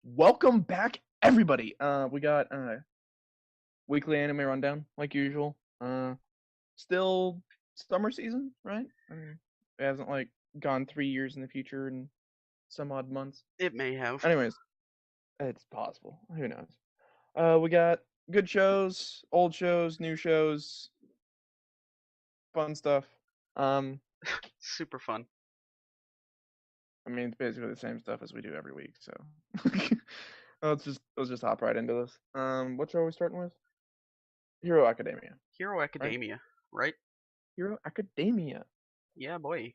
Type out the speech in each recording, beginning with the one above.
Welcome back, everybody. We got weekly anime rundown like usual. Still summer season, right? I mean, it hasn't like gone 3 years in the future and some odd months. It may have. Anyways, it's possible. Who knows? We got good shows, old shows, new shows, fun stuff. Um, Super fun. I mean, it's basically the same stuff as we do every week. So let's just hop right into this. What show are we starting with? Hero Academia, Hero right? Academia, right? Hero Academia. Yeah, boy.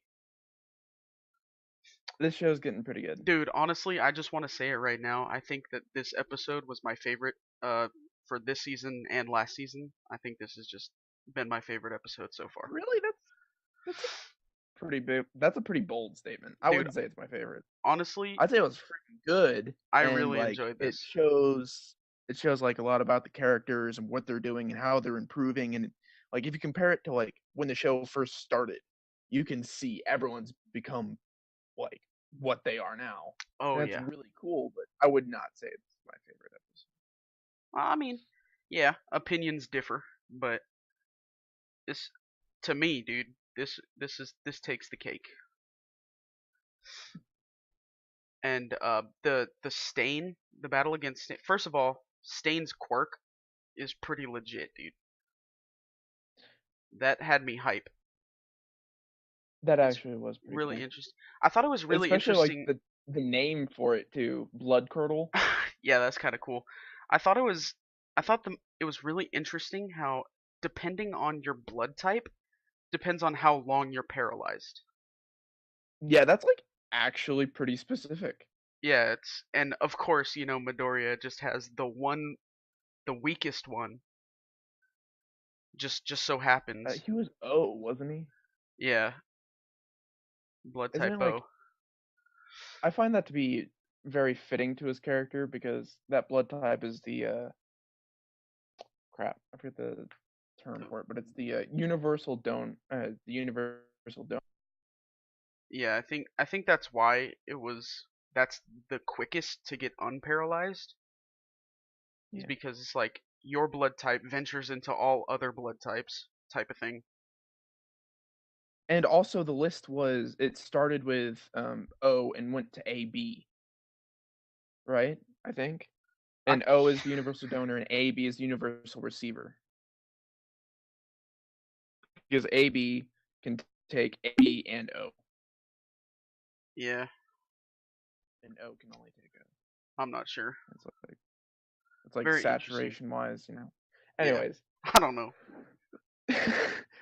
This show's getting pretty good. Dude, honestly, I just want to say it right now. I think that this episode was my favorite for this season and last season. I think this has just been my favorite episode so far. Really, that's a pretty big. That's a pretty bold statement. I Dude, wouldn't say it's my favorite. honestly, I'd say it was freaking good, I and really like enjoyed it this. shows like a lot about the characters and what they're doing and how they're improving. And like if you compare it to like when the show first started, you can see everyone's become like what they are now, Oh and that's yeah. really cool. But I would not say it's my favorite episode. I mean, yeah, opinions differ, but this to me, dude, this takes the cake. And the Stain, the battle against Stain, first of all, Stain's quirk is pretty legit, dude. That had me hype. That It's actually was pretty really cool. interesting. I thought it was really Especially like interesting. the name for it too, Blood Curdle. Yeah, that's kind of cool. I thought it was I thought it was really interesting how depending on your blood type depends on how long you're paralyzed. Yeah, that's like actually pretty specific. Yeah, it's and of course, Midoriya just has the weakest one. Just so happens. He was O, wasn't he? Yeah, blood Isn't type it like O. I find that to be very fitting to his character because that blood type is the crap. I forget the term for it, but it's the universal don. Yeah, I think that's why that's the quickest to get unparalyzed is Yeah. because it's like your blood type ventures into all other blood types type of thing. And also the list was it started with O and went to AB, right? I think. I And O is the universal donor and AB is the universal receiver. Because AB can take A and O, Yeah, and O can only take O. I'm not sure. It's like Very interesting. saturation wise. Yeah. Anyways, I don't know.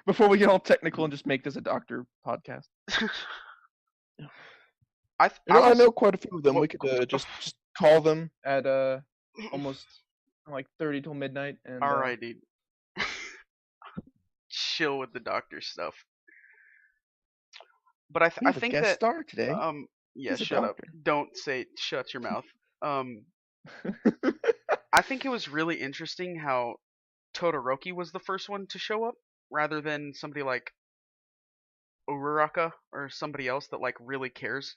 before we get all technical and just make this a doctor podcast, I I was know quite a few of them. well, We could just call them at almost like 30 till midnight, and all right, dude. Chill with the doctor stuff. But we I have a think guest that star today. yeah, He's a shut up. doctor. Don't say shut your mouth. Um I think it was really interesting how Todoroki was the first one to show up rather than somebody like Uraraka or somebody else that like really cares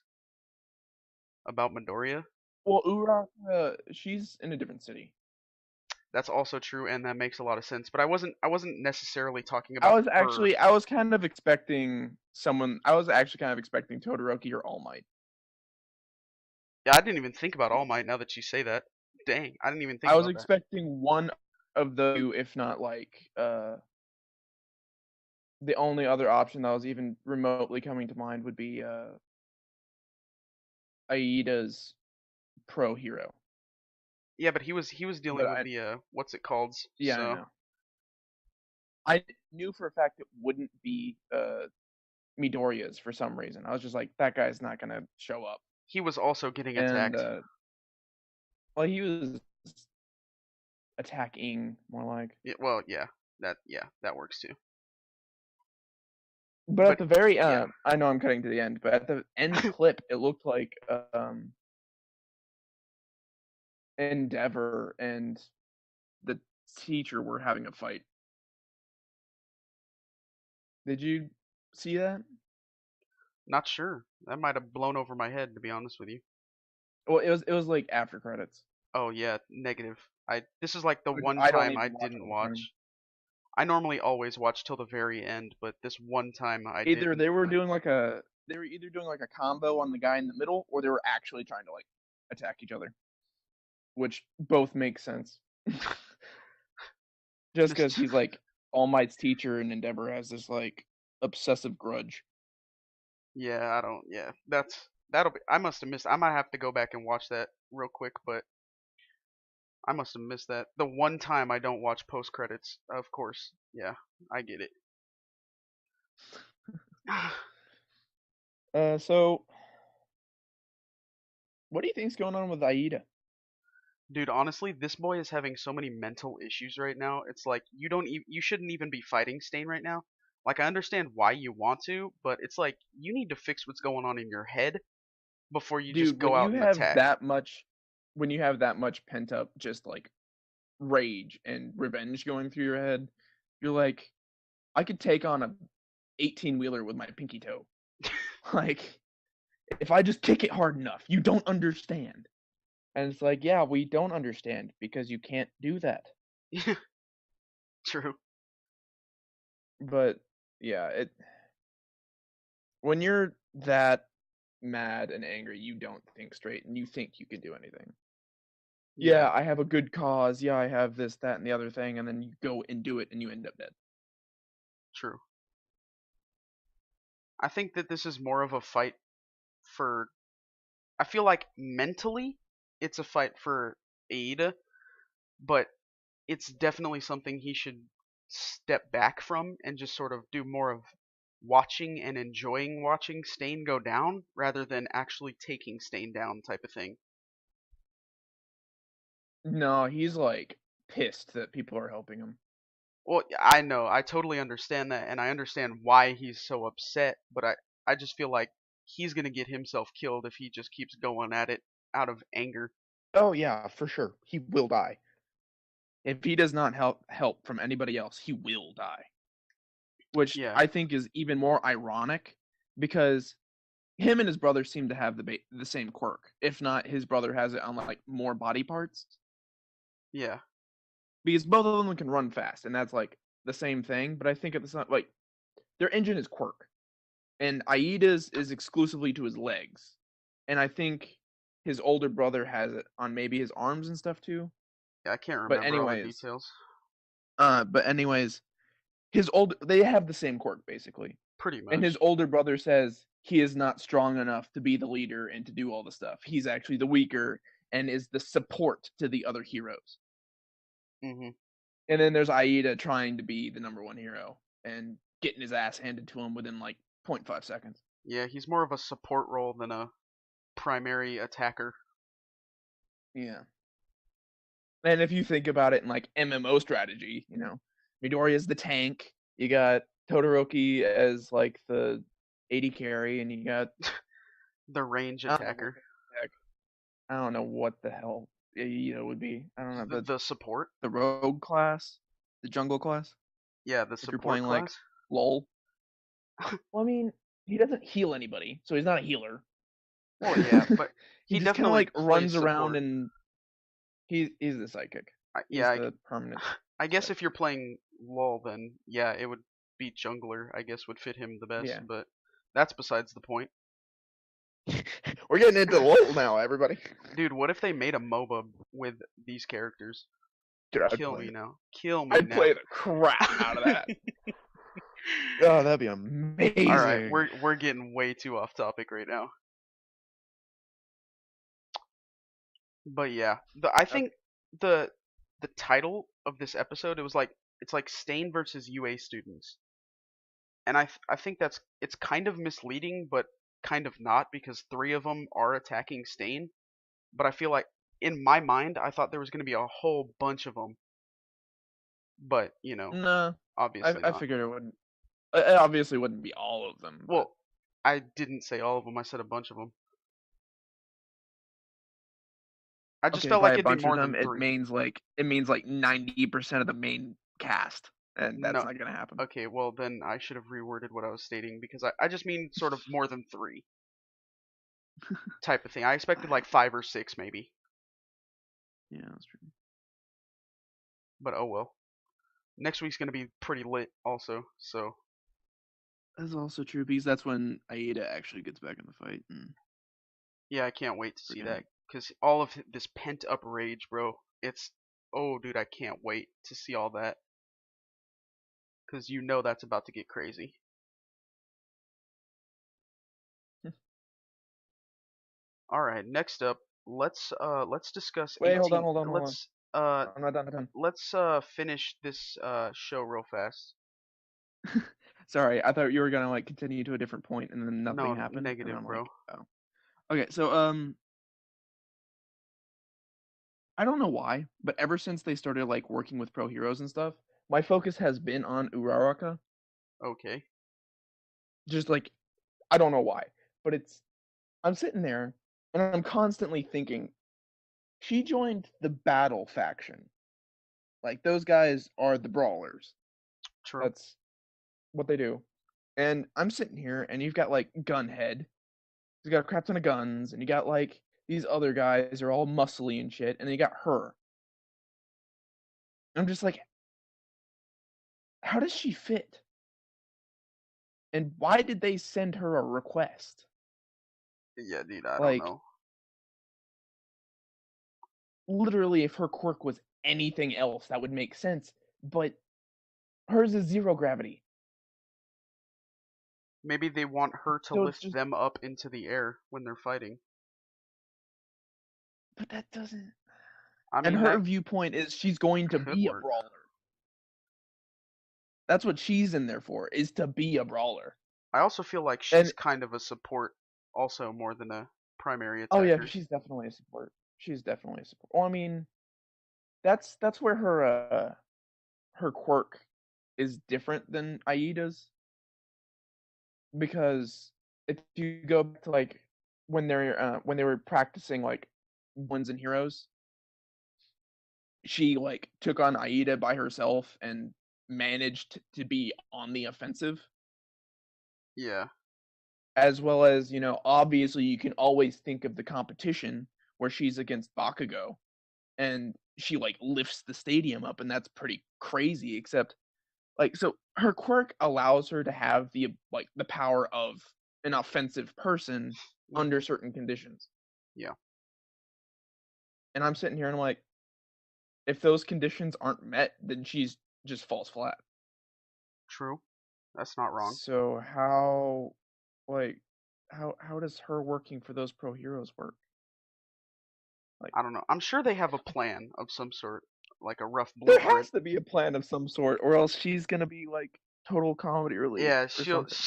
about Midoriya. Well, Uraraka, she's in a different city. That's also true and that makes a lot of sense. But I wasn't necessarily talking I about was her. actually I was kind of expecting someone. I was actually kind of expecting Todoroki or All Might. Yeah, I didn't even think about All Might now that you say that. Dang, I didn't even think I was about that. expecting one of the two, if not like the only other option that was even remotely coming to mind would be Aida's pro hero. Yeah, but he was But dealing with the what's it called? yeah, I So know. I knew for a fact it wouldn't be Midoriya's for some reason. I was just like, that guy's not gonna show up. he was also getting And attacked. well, he was attacking more like. Yeah, well, that works too. But at But the very yeah, I know I'm cutting to the end, but at the end clip, it looked like Endeavor and the teacher were having a fight. Did you see that? not sure. That might have blown over my head to be honest with you. Well, it was like after credits, Oh yeah, negative. This is like the which one I don't time I even watch didn't all the time. watch. I normally always watch till the very end, but this one time I Either didn't. they were either doing like a combo on the guy in the middle, or they were actually trying to like attack each other, which both make sense. Just because Just he's like All Might's teacher, and Endeavor has this like obsessive grudge. yeah, I don't. Yeah, that'll be. I must have missed. I might have to go back and watch that real quick, but I must have missed that. The one time I don't watch post credits, of course. Yeah, I get it. So what do you think's going on with Aida? Dude, honestly, this boy is having so many mental issues right now. It's like you shouldn't even be fighting Stain right now. Like I understand why you want to, but it's like you need to fix what's going on in your head before you just Dude, go out and attack. when you have that much pent up just like rage and revenge going through your head, you're like, I could take on a 18 wheeler with my pinky toe. Like, if I just kick it hard enough, you don't understand. And it's like, yeah, we don't understand because you can't do that. True. But yeah, when you're that mad and angry, you don't think straight and you think you can do anything. Yeah, Yeah, I have a good cause. Yeah, I have this, that, and the other thing, and then you go and do it and you end up dead. true. I think that this is more of a fight for I feel like mentally it's a fight for Aida, but it's definitely something he should step back from and just sort of do more of watching and enjoying watching Stain go down rather than actually taking Stain down type of thing. No, he's like pissed that people are helping him. Well, I know, I totally understand that and I understand why he's so upset, but I just feel like he's going to get himself killed if he just keeps going at it out of anger. Oh yeah, for sure. He will die. If he does not help from anybody else, he will die. Which Yeah. I think is even more ironic because him and his brother seem to have the same quirk. If not, his brother has it on like more body parts Yeah. because both of them can run fast, and that's like the same thing. But I think it's not like their engine is quirk, and Aida's is exclusively to his legs, and I think his older brother has it on maybe his arms and stuff too. Yeah, I can't But remember all the anyways, details. but anyways, they have the same quirk basically, Pretty and his much. older brother says he is not strong enough to be the leader and to do all the stuff. He's actually the weaker and is the support to the other heroes. Mhm. And then there's Aida trying to be the number one hero and getting his ass handed to him within like 0.5 seconds. Yeah, he's more of a support role than a primary attacker. Yeah. And if you think about it in like MMO strategy, Midori is the tank. You got Todoroki as like the AD carry, and you got The range I don't know what attacker. the heck. I don't know what the hell would be. I don't know The support. the rogue class, the jungle class. Yeah, the If you're support playing like class. LOL, well, I mean, he doesn't heal anybody, so he's not a healer. Well, yeah, but He he just kind of definitely like plays runs around support. and he's the psychic. Yeah, He's the permanent I guess if psychic. you're playing LoL, then yeah, it would be jungler. I guess would fit him the best, Yeah. but that's besides the point. We're getting into LOL now, everybody. Dude, what if they made a MOBA with these characters? Dude, I'd Kill play me it. now. Kill me I'd now. play the crap out of that. Oh, that'd be All right, amazing. we're getting way too off topic right now. But yeah, I Okay. think the the title of this episode it's like Stain versus UA students, and I think it's kind of misleading, but kind of not because three of them are attacking Stain. But I feel like in my mind I thought there was going to be a whole bunch of them, but No, obviously I not. figured it wouldn't. It obviously wouldn't be all of them, but Well, I didn't say all of them. I said a bunch of them. I just okay, felt by like a it'd be bunch of more them, than it three. means like 90% of the main cast, and that's No, not gonna happen. okay, well then I should have reworded what I was stating because I just mean sort of more than three. type of thing. I expected like 5 or 6 maybe, Yeah, that's true. but oh well. Next week's gonna be pretty lit also, so That's also true because that's when Aida actually gets back in the fight, and yeah, I can't wait to we're see gonna. that because all of this pent up rage, bro. It's oh, dude, I can't wait to see all that because you know that's about to get crazy. All right, next up, let's discuss Wait, hold on, 18. hold on, hold on. I'm not done. Let's finish this show real fast. Sorry, I thought you were gonna like continue to a different point, and then nothing No, happened, and negative, I'm bro. like, oh. Okay, so I don't know why, but ever since they started like working with pro heroes and stuff, my focus has been on Uraraka. Okay. Just like I don't know why, but I'm sitting there and I'm constantly thinking she joined the battle faction. Like those guys are the brawlers. True. That's what they do. And I'm sitting here and you've got like Gunhead. He's got a crap ton of guns, and you got like these other guys are all muscly and shit, and then you got her. I'm just like, how does she fit? And why did they send her a request? Yeah, dude, I don't Like, know. literally, if her quirk was anything else, that would make sense. But hers is zero gravity. Maybe they want her to So it's lift just, them up into the air when they're fighting. but that doesn't. I And mean, her that viewpoint is she's going to could be a work. brawler. That's what she's in there for, is to be a brawler. I also feel like she's And kind of a support also more than a primary oh yeah, attacker. she's definitely a support. She's definitely a support. Well, I mean, that's where her quirk is different than Aida's because if you go back to like when they were practicing like ones and heroes, she like took on Aida by herself and managed to be on the offensive, Yeah. as well as obviously you can always think of the competition where she's against Bakugo and she like lifts the stadium up, and that's pretty crazy. Except like, so her quirk allows her to have the power of an offensive person Hmm. under certain conditions. Yeah. And I'm sitting here and I'm like, if those conditions aren't met, then she's just falls flat. True. That's not wrong. So like how does her working for those pro heroes work? Like I don't know. I'm sure they have a plan of some sort, like a rough there blueprint. has to be a plan of some sort, or else she's gonna be like total comedy relief Yeah, or something.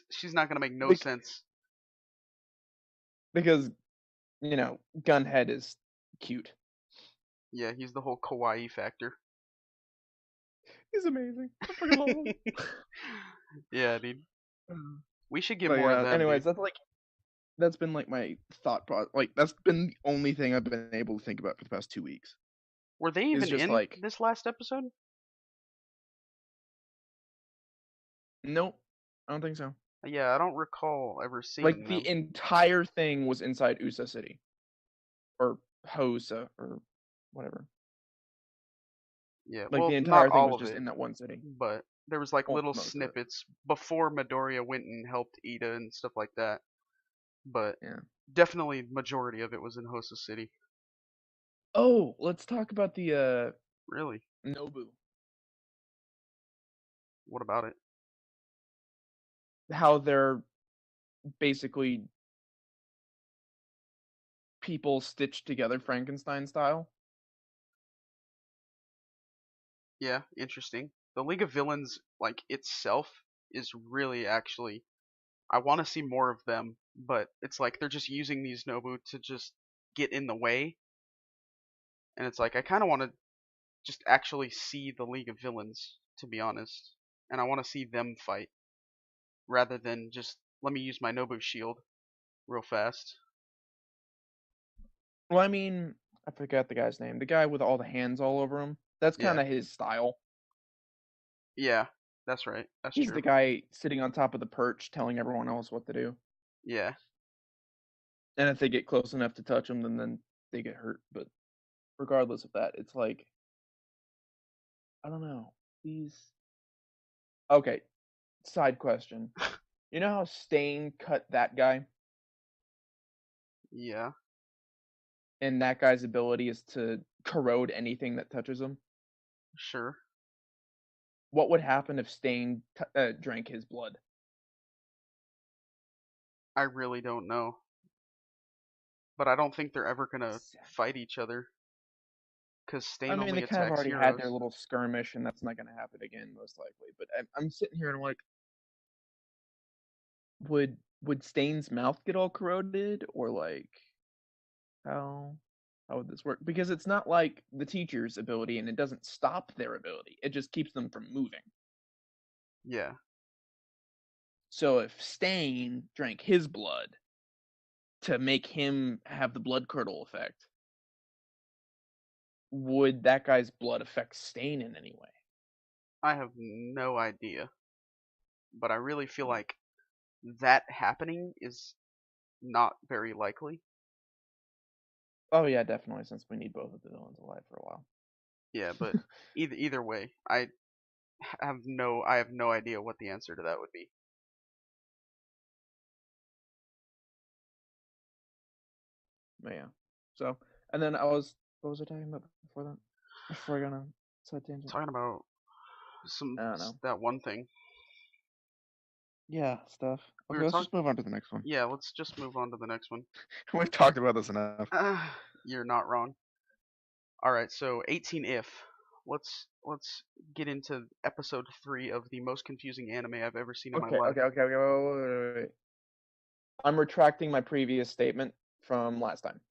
she's not gonna make no Bec- sense. because Gunhead is cute. Yeah, he's the whole kawaii factor. He's amazing. I fucking love him. Yeah, dude. We should get But more of yeah, them, anyways, dude. that's been like my thought process. Like that's been the only thing I've been able to think about for the past 2 weeks. Were they Is even just in like, this last episode? nope, I don't think so. Yeah, I don't recall ever Like seeing the them. entire thing was inside USA City or Hosa or whatever. Yeah, Like the well, not entire thing all was of just it, in that one city. but there was like Well, little most of it. snippets before Midoriya went and helped Ida and stuff like that. But Yeah. definitely majority of it was in Hosa City. Oh, let's talk about the Really? Nobu. What about it? How they're basically people stitched together Frankenstein style. Yeah, interesting. The League of Villains, like itself, is really actually. I want to see more of them, but it's like they're just using these Nobu to just get in the way, and it's like I kind of want to just actually see the League of Villains, to be honest, and I want to see them fight rather than just let me use my Nobu shield real fast. Well, I mean, I forgot the guy's name. The guy with all the hands all over him. That's kind Yeah, of his style. yeah, that's right. That's He's true. the guy sitting on top of the perch telling everyone else what to do. Yeah, And if they get close enough to touch them, then they get hurt. But regardless of that, it's like I don't know. These okay. Side question. You know how Stain cut that guy, Yeah, and that guy's ability is to corrode anything that touches him? sure. What would happen if Stain drank his blood? I really don't know, but I don't think they're ever gonna Exactly. fight each other because I Stain mean, only they kind of attacks already had their heroes. little skirmish, and that's not going to happen again, most likely. But I'm sitting here and I'm like, would Stain's mouth get all corroded, or like how how would this work? Because it's not like the teacher's ability, and it doesn't stop their ability; it just keeps them from moving. Yeah, So if Stain drank his blood to make him have the blood curdle effect, would that guy's blood affect Stain in any way? I have no idea, but I really feel like that happening is not very likely. Oh yeah, definitely. Since we need both of the villains alive for a while. Yeah, but either way, I have no idea what the answer to that would be. But yeah. So, and then what was I talking about before that? Before I got on side tangent. Talking about I don't know. that one thing Yeah, stuff. we Okay, were let's talking. just move on to the next one. Yeah, let's just move on to the next one. We've talked about this enough. You're not wrong. All right, so 18 if. Let's get into episode 3 of the most confusing anime I've ever seen in my Okay, life. okay, okay, okay. Wait. I'm retracting my previous statement from last time.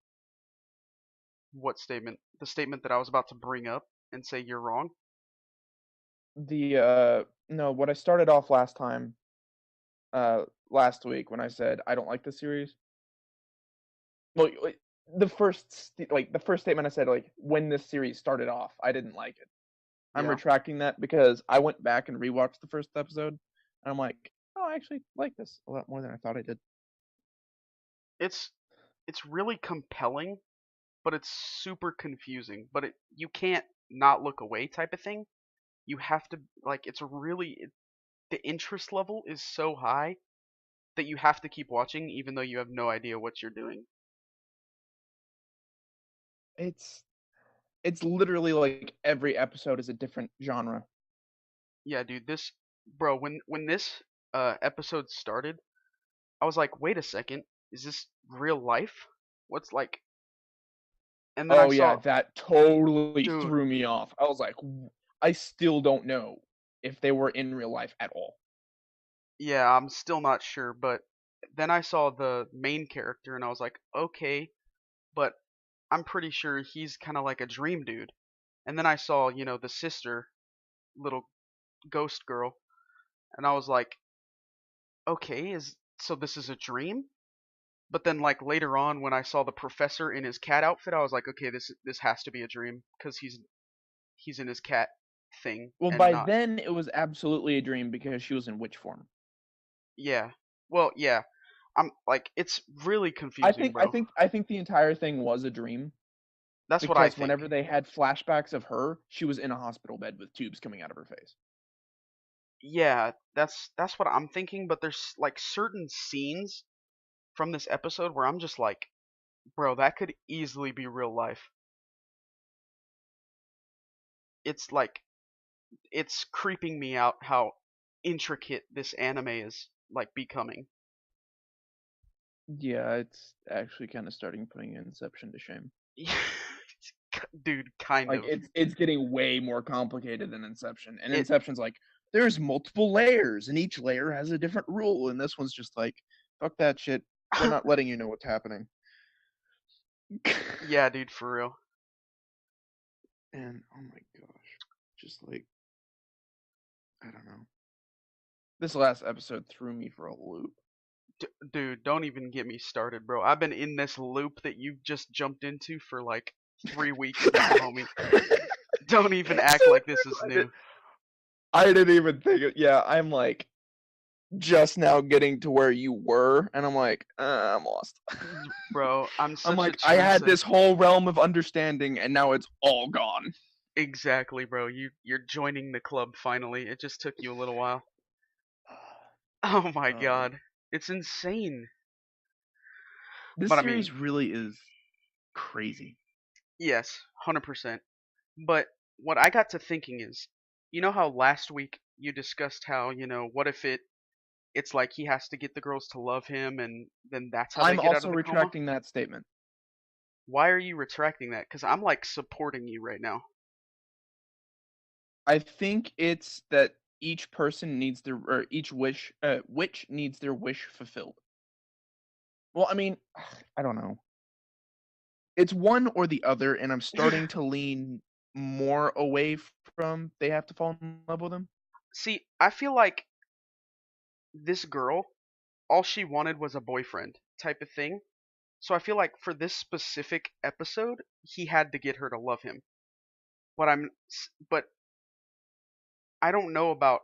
What statement? The statement that I was about to bring up and say you're wrong? The no, what I started off last time, last week when I said I don't like the series. Well, the first statement I said like when this series started off, I didn't like it. I'm Yeah. retracting that because I went back and rewatched the first episode, and I'm like, oh, I actually like this a lot more than I thought I did. It's it's really compelling, but it's super confusing. But you can't not look away type of thing. You have to like the interest level is so high that you have to keep watching even though you have no idea what you're doing. It's it's literally like every episode is a different genre. Yeah, dude, this bro, when this episode started, I was like, "Wait a second. Is this real life? What's like?" And then I Oh yeah, saw, that totally dude, threw me off. I was like, I still don't know if they were in real life at all. yeah, I'm still not sure, but then I saw the main character and I was like, "Okay, but I'm pretty sure he's kind of like a dream dude." And then I saw, the sister, little ghost girl, and I was like, "Okay, is so this is a dream?" But then like later on when I saw the professor in his cat outfit, I was like, "Okay, this has to be a dream because he's in his cat thing Well, and by not." then it was absolutely a dream because she was in witch form. Yeah. Well, yeah. I'm like it's really confusing, bro. I think the entire thing was a dream That's what I because think. whenever they had flashbacks of her, she was in a hospital bed with tubes coming out of her face. Yeah, that's what I'm thinking, but there's like certain scenes from this episode where I'm just like, bro, that could easily be real life. It's like it's creeping me out how intricate this anime is like becoming. Yeah, it's actually kind of starting putting Inception to shame. Dude, kind Like of. it's getting way more complicated than Inception. And It Inception's like there's multiple layers and each layer has a different rule and this one's just like fuck that shit. We're not letting you know what's happening. Yeah, dude, for real. And oh my gosh, just like I don't know. This last episode threw me for a loop. Dude, don't even get me started, bro. I've been in this loop that you've just jumped into for like 3 weeks now, homie. Don't even act like this is new. I didn't even think it. Yeah, I'm like just now getting to where you were, and I'm like, I'm lost. Bro, I'm I'm such a like, I had trendsetter. this whole realm of understanding, and now it's all gone. Exactly, bro. You're joining the club finally. It just took you a little while. Oh my Um, god. It's insane. this But I mean, series really is crazy. yes, 100%. But what I got to thinking is, you know how last week you discussed how, what if it's like he has to get the girls to love him and then that's how they I'm get out also of the coma? retracting that statement. Why are you retracting that? Cuz I'm like supporting you right now. I think it's that each person needs their or each witch needs their wish fulfilled. Well, I mean, I don't know. It's one or the other, and I'm starting to lean more away from they have to fall in love with him. See, I feel like this girl, all she wanted was a boyfriend type of thing. So I feel like for this specific episode, he had to get her to love him. But I don't know about,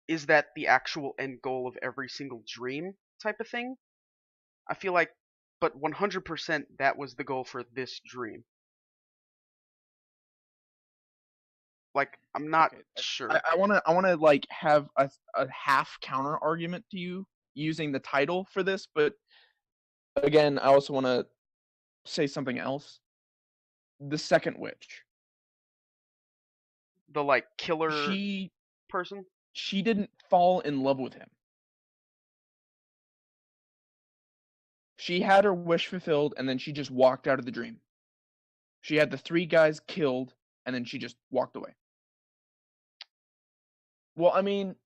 is that the actual end goal of every single dream type of thing? I feel like, but 100% that was the goal for this dream. Like, I'm not Okay, sure. I wanna like have a half counter argument to you using the title for this, but again, I also want to say something else. The second witch, The like killer she person? she didn't fall in love with him. She had her wish fulfilled, and then she just walked out of the dream. She had the three guys killed, and then she just walked away. Well, I mean,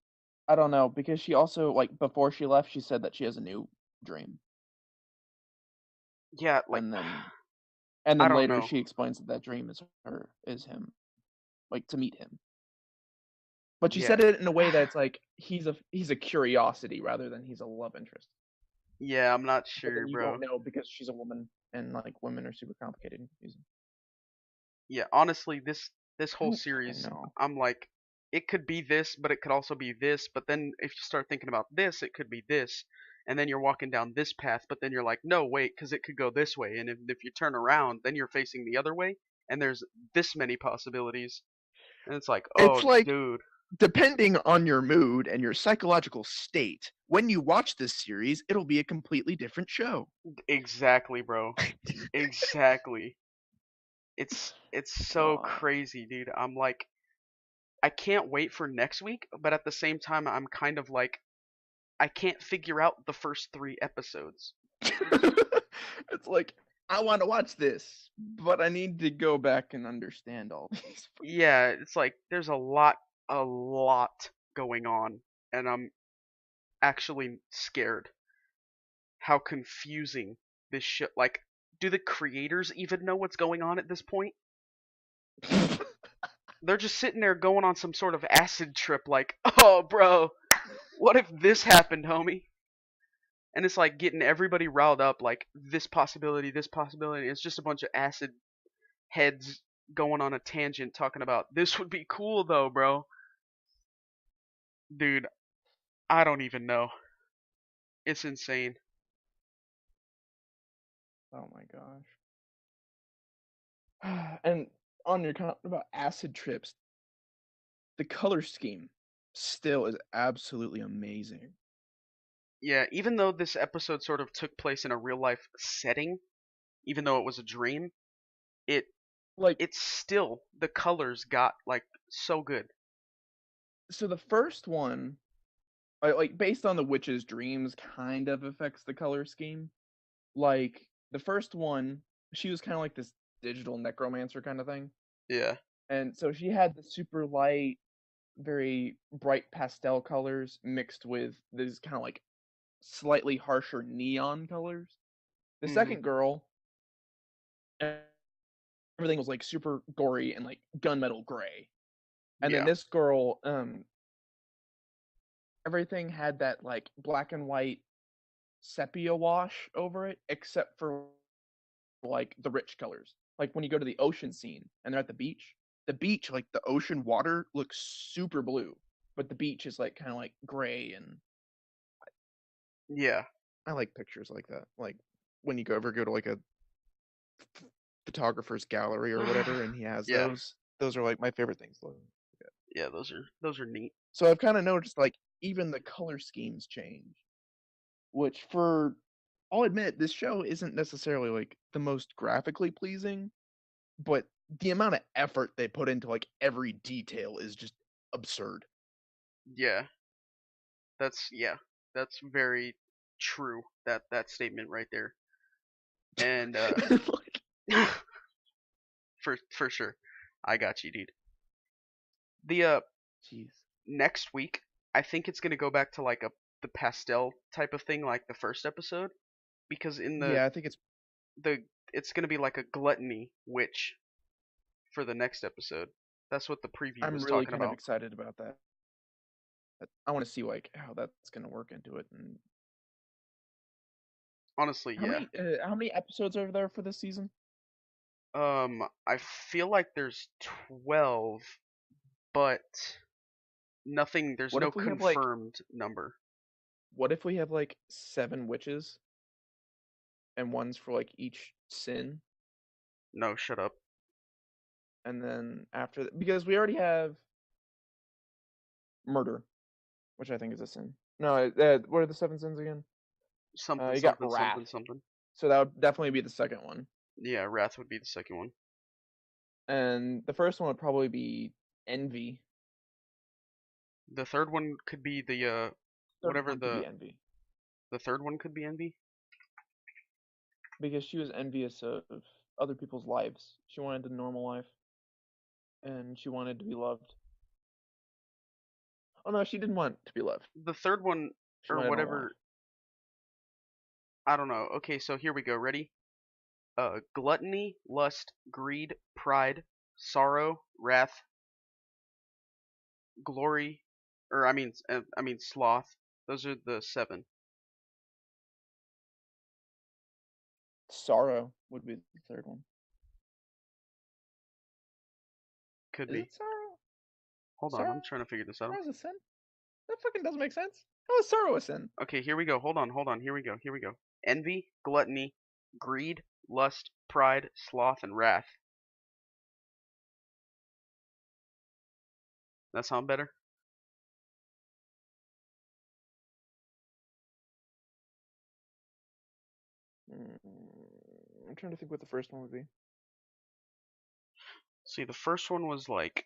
I don't know because she also like before she left, she said that she has a new dream, Yeah, like, and then I don't later know. she explains that that dream is him, like to meet him. But she Yeah. said it in a way that's like he's a curiosity rather than he's a love interest. Yeah, I'm not But then sure, you bro. won't know because she's a woman, and like women are super complicated and confusing. Yeah, honestly, this I whole don't fucking series, know. I'm like, it could be this, but it could also be this. But then if you start thinking about this, it could be this. And then you're walking down this path, but then you're like, no, wait, because it could go this way. And if you turn around, then you're facing the other way, and there's this many possibilities. And it's like, It's oh, like dude, depending on your mood and your psychological state, when you watch this series, it'll be a completely different show. exactly, bro, exactly. It's so God. crazy, dude. I'm like, I can't wait for next week, but at the same time, I'm kind of like, I can't figure out the first 3 episodes. It's like I want to watch this, but I need to go back and understand all these. Yeah, it's like there's a lot going on, and I'm actually scared how confusing this shit. Like, do the creators even know what's going on at this point? They're just sitting there going on some sort of acid trip, like, oh, bro, what if this happened, homie? And it's like getting everybody riled up, like this possibility, this possibility. It's just a bunch of acid heads going on a tangent talking about this would be cool though, bro. Dude, I don't even know. It's insane. Oh my gosh. And on your comment about acid trips, the color scheme still is absolutely amazing. Yeah, even though this episode sort of took place in a real life setting, even though it was a dream, it Like, it's still the colors got like so good. so the first one, like based on the witch's dreams, kind of affects the color scheme. Like the first one, she was kind of like this digital necromancer kind of thing, Yeah. and so she had the super light, very bright pastel colors mixed with these kind of like slightly harsher neon colors. The Mhm. second girl, everything was like super gory and like gunmetal gray. And then Yeah. this girl, everything had that like black and white sepia wash over it, except for like the rich colors. Like when you go to the ocean scene and they're at the beach, like the ocean water looks super blue, but the beach is like kind of like gray, and Yeah. I like pictures like that. Like when you go to like a photographer's gallery or whatever, and he has Yeah. those. Those are like my favorite things to look at. Yeah, those are neat. So I've kind of noticed like even the color schemes change, which for I'll admit this show isn't necessarily like the most graphically pleasing, but the amount of effort they put into like every detail is just absurd. Yeah. That's very true. That statement right there. And Like, for sure. I got you, dude. The jeez. next week, I think it's going to go back to like the pastel type of thing like the first episode because in Yeah, I think the it's going to be like a gluttony witch for the next episode. That's what the preview I'm was really talking kind of about. excited about that. I want to see like how that's going to work into it, and Honestly, yeah. how many episodes are there for this season? I feel like there's 12, but nothing. There's What no if we have like confirmed number. 7 witches and one's for like each sin, No, shut up. and then after because we already have murder, which I think is a sin. No, what are the 7 sins again? Something, You got something, wrath, something, something. so that would definitely be the second one, Yeah, Wrath would be the second one. and the first one would probably be envy. The third one could be the Third whatever one could be envy the third one could be Envy. because she was envious of other people's lives. She wanted a normal life, and she wanted to be loved. Oh no, she didn't want to be loved. The third one She or wanted a normal life. whatever. I don't know. Okay, so here we go. Ready? Gluttony, lust, greed, pride, sorrow, wrath, glory, or I mean sloth. Those are the 7. Sorrow would be the third one. Could Is be. it sorrow? Hold on, I'm Sorrow trying to figure this out. is a sin? That fucking doesn't make sense. How is sorrow a sin? Okay, here we go. Hold on. Here we go. Envy, gluttony, greed, lust, pride, sloth, and wrath. That sound better? I'm trying to think what the first one would be. See, the first one was like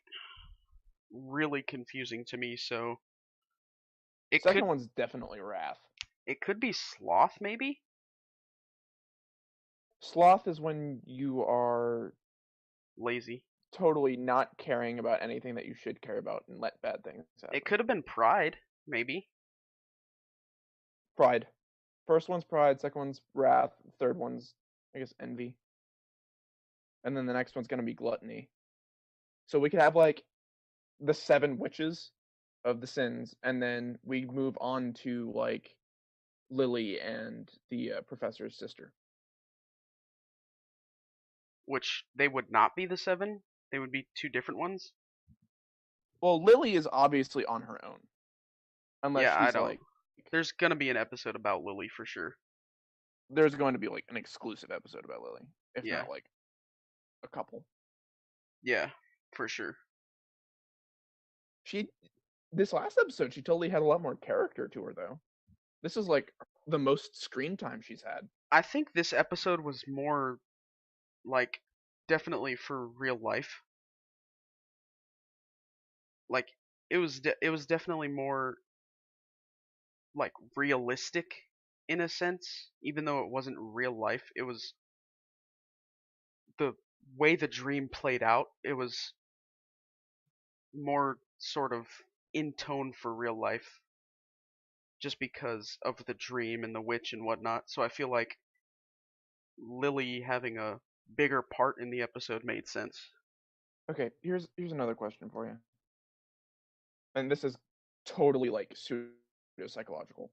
really confusing to me, so it Second could one's definitely wrath. it could be sloth maybe? Sloth is when you are Lazy. totally not caring about anything that you should care about and let bad things happen. It could have been pride, maybe. Pride. First one's pride, second one's wrath, third one's, I guess, envy. And then the next one's going to be gluttony. So we could have like the 7 witches of the sins, and then we move on to like Lily and the professor's sister. Which they would not be the 7. They would be 2 different ones. Well, Lily is obviously on her own, unless Yeah, I she's don't. like, There's gonna be an episode about Lily for sure. there's going to be like an exclusive episode about Lily, if Yeah. not like a couple. Yeah, for sure. This last episode, she totally had a lot more character to her though. This is like the most screen time she's had. I think this episode was more like definitely for real life. Like it was definitely more like realistic in a sense, even though it wasn't real life. It was the way the dream played out. It was more sort of in tone for real life just because of the dream and the witch and whatnot. So I feel like Lily having a bigger part in the episode made sense. Okay, here's another question for you. And this is totally like pseudo psychological.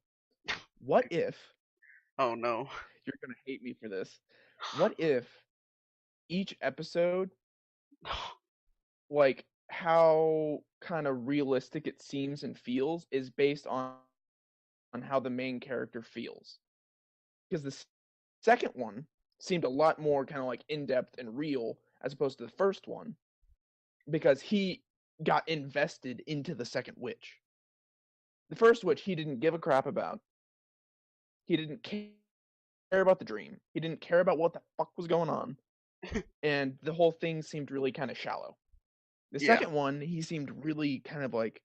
What if Oh no. you're gonna hate me for this? What if each episode like how kind of realistic it seems and feels is based on how the main character feels. Because the second one seemed a lot more kind of like in depth and real as opposed to the first one because he got invested into the second witch. The first witch he didn't give a crap about. He didn't care about the dream. He didn't care about what the fuck was going on. And the whole thing seemed really kind of shallow. The Yeah, second one, he seemed really kind of like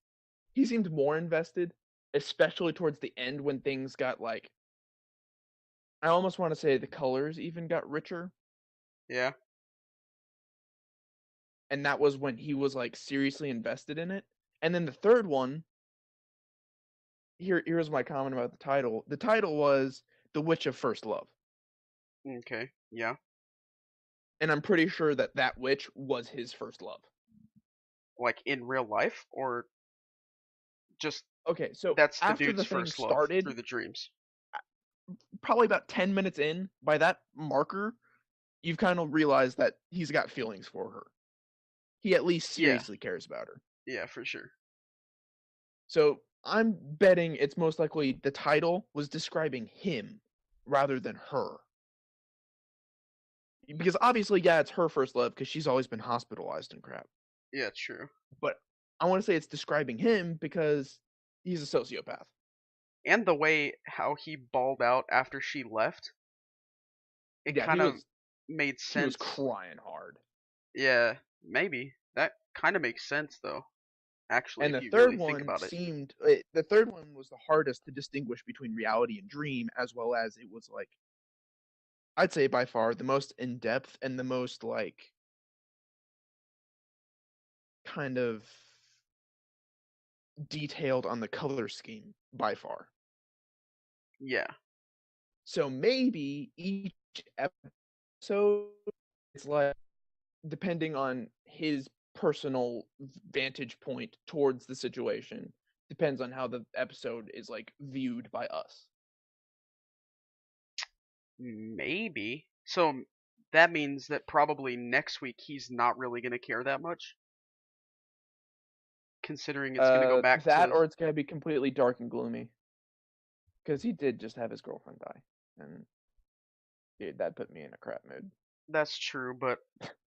he seemed more invested, especially towards the end when things got like I almost want to say the colors even got richer, yeah. and that was when he was like seriously invested in it. And then the third one, here's my comment about the title. The title was The Witch of First Love, Okay, yeah. and I'm pretty sure that that witch was his first love. Like in real life, or just Okay, so that's the after dude's the thing first love started, through the dreams. probably about 10 minutes in, by that marker, you've kind of realized that he's got feelings for her. He at least Yeah, seriously cares about her. yeah, for sure. So I'm betting it's most likely the title was describing him rather than her. Because obviously, yeah, it's her first love because she's always been hospitalized and crap. Yeah, true. But I want to say it's describing him because he's a sociopath. And the way how he balled out after she left, it Yeah, kind of made he was sense. crying hard. Yeah, maybe. That kind of makes sense though, actually, And if the you third really think one about it. seemed the third one was the hardest to distinguish between reality and dream, as well as it was like I'd say by far the most in depth and the most like kind of detailed on the color scheme by far. Yeah. So maybe each episode it's like depending on his personal vantage point towards the situation depends on how the episode is like viewed by us. Maybe. So that means that probably next week he's not really going to care that much, considering it's going to go back That to. or it's gonna be completely dark and gloomy because he did just have his girlfriend die, and dude, that put me in a crap mood. That's true, but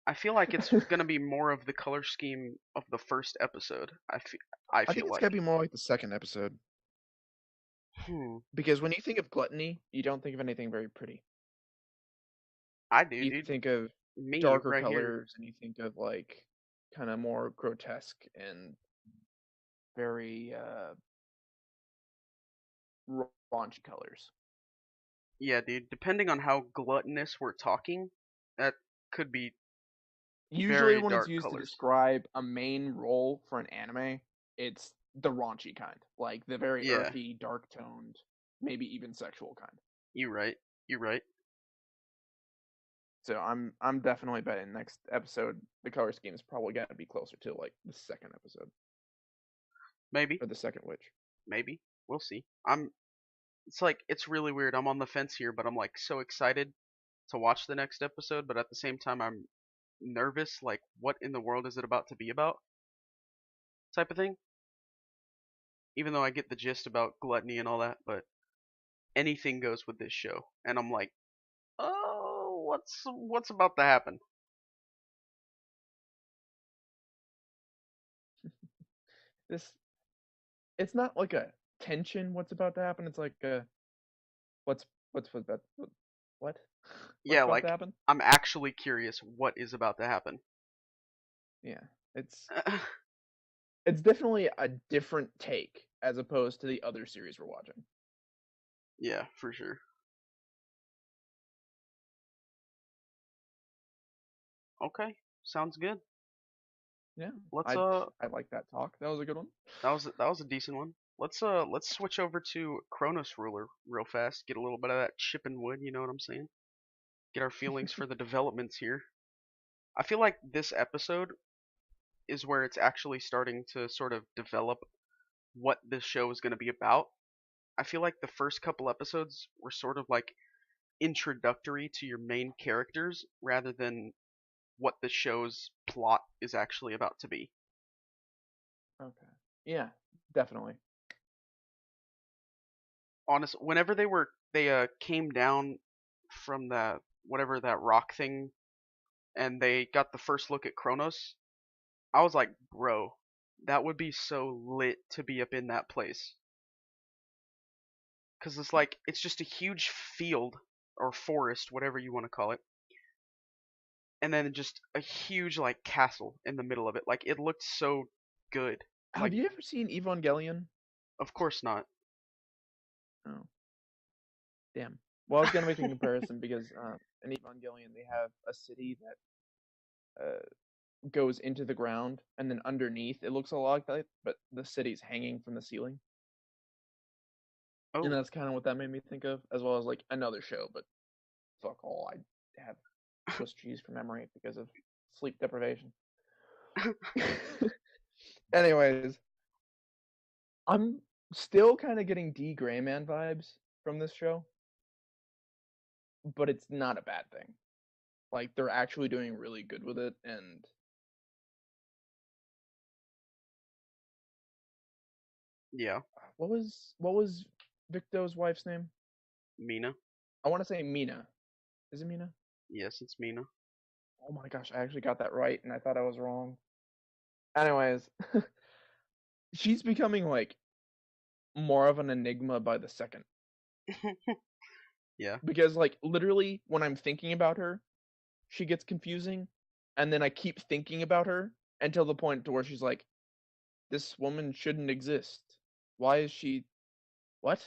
I feel like it's going to be more of the color scheme of the first episode. I I think feel it's like. gotta be more like the second episode Hmm. because when you think of gluttony, you don't think of anything very pretty. I do, You dude. think of Me darker right here. colors and you think of like kind of more grotesque and very raunchy colors. Yeah, dude. Depending on how gluttonous we're talking, that could be Usually, very when it's dark used to colors. describe a main role for an anime, it's the raunchy kind, like the very Yeah, earthy, dark toned, maybe even sexual kind. you right. You right. So I'm definitely betting next episode the color scheme is probably got to be closer to like the second episode Maybe. or the second witch. Maybe. We'll see. It's like it's really weird. I'm on the fence here, but I'm like so excited to watch the next episode, but at the same time I'm nervous like what in the world is it about to be about? Type of thing. Even though I get the gist about gluttony and all that, but anything goes with this show. And I'm like, "Oh, what's about to happen?" This it's not like a tension what's about to happen. It's like what's what's about what what's Yeah, about to like happen. I'm actually curious what is about to happen. Yeah, it's definitely a different take as opposed to the other series we're watching. Yeah, for sure. Okay, sounds good. Yeah, Let's I I like that talk. That was a good one. that was a decent one. Let's switch over to Chronos Ruler real fast. Get a little bit of that chipping wood, you know what I'm saying? Get our feelings for the developments here. I feel like this episode is where it's actually starting to sort of develop what this show is going to be about. I feel like the first couple episodes were sort of like introductory to your main characters rather than what the show's plot is actually about to be. Okay. Yeah, definitely. Honest, whenever they came down from that whatever that rock thing and they got the first look at Kronos, I was like, bro, that would be so lit to be up in that place. Cause it's like it's just a huge field or forest, whatever you want to call it, and then just a huge like castle in the middle of it. Like it looked so good. Have Like, you ever seen Evangelion? of course not. Oh, damn. Well, I was gonna make a comparison because in Evangelion they have a city that goes into the ground, and then underneath it looks a lot like that, but the city's hanging from the ceiling, and Oh, that's kind of what that made me think of, as well as like another show. But fuck all, I have Swiss cheese from memory because of sleep deprivation. Anyways, I'm still kind of getting D Gray Man vibes from this show, but it's not a bad thing. Like they're actually doing really good with it, and yeah, what was Victo's wife's name? Mina. I want to say Mina. Is it Mina? Yes, it's Mina. Oh my gosh, I actually got that right, and I thought I was wrong. Anyways, she's becoming like more of an enigma by the second, Yeah. because like literally when I'm thinking about her, she gets confusing, and then I keep thinking about her until the point to where she's like, "This woman shouldn't exist. Why is she? What?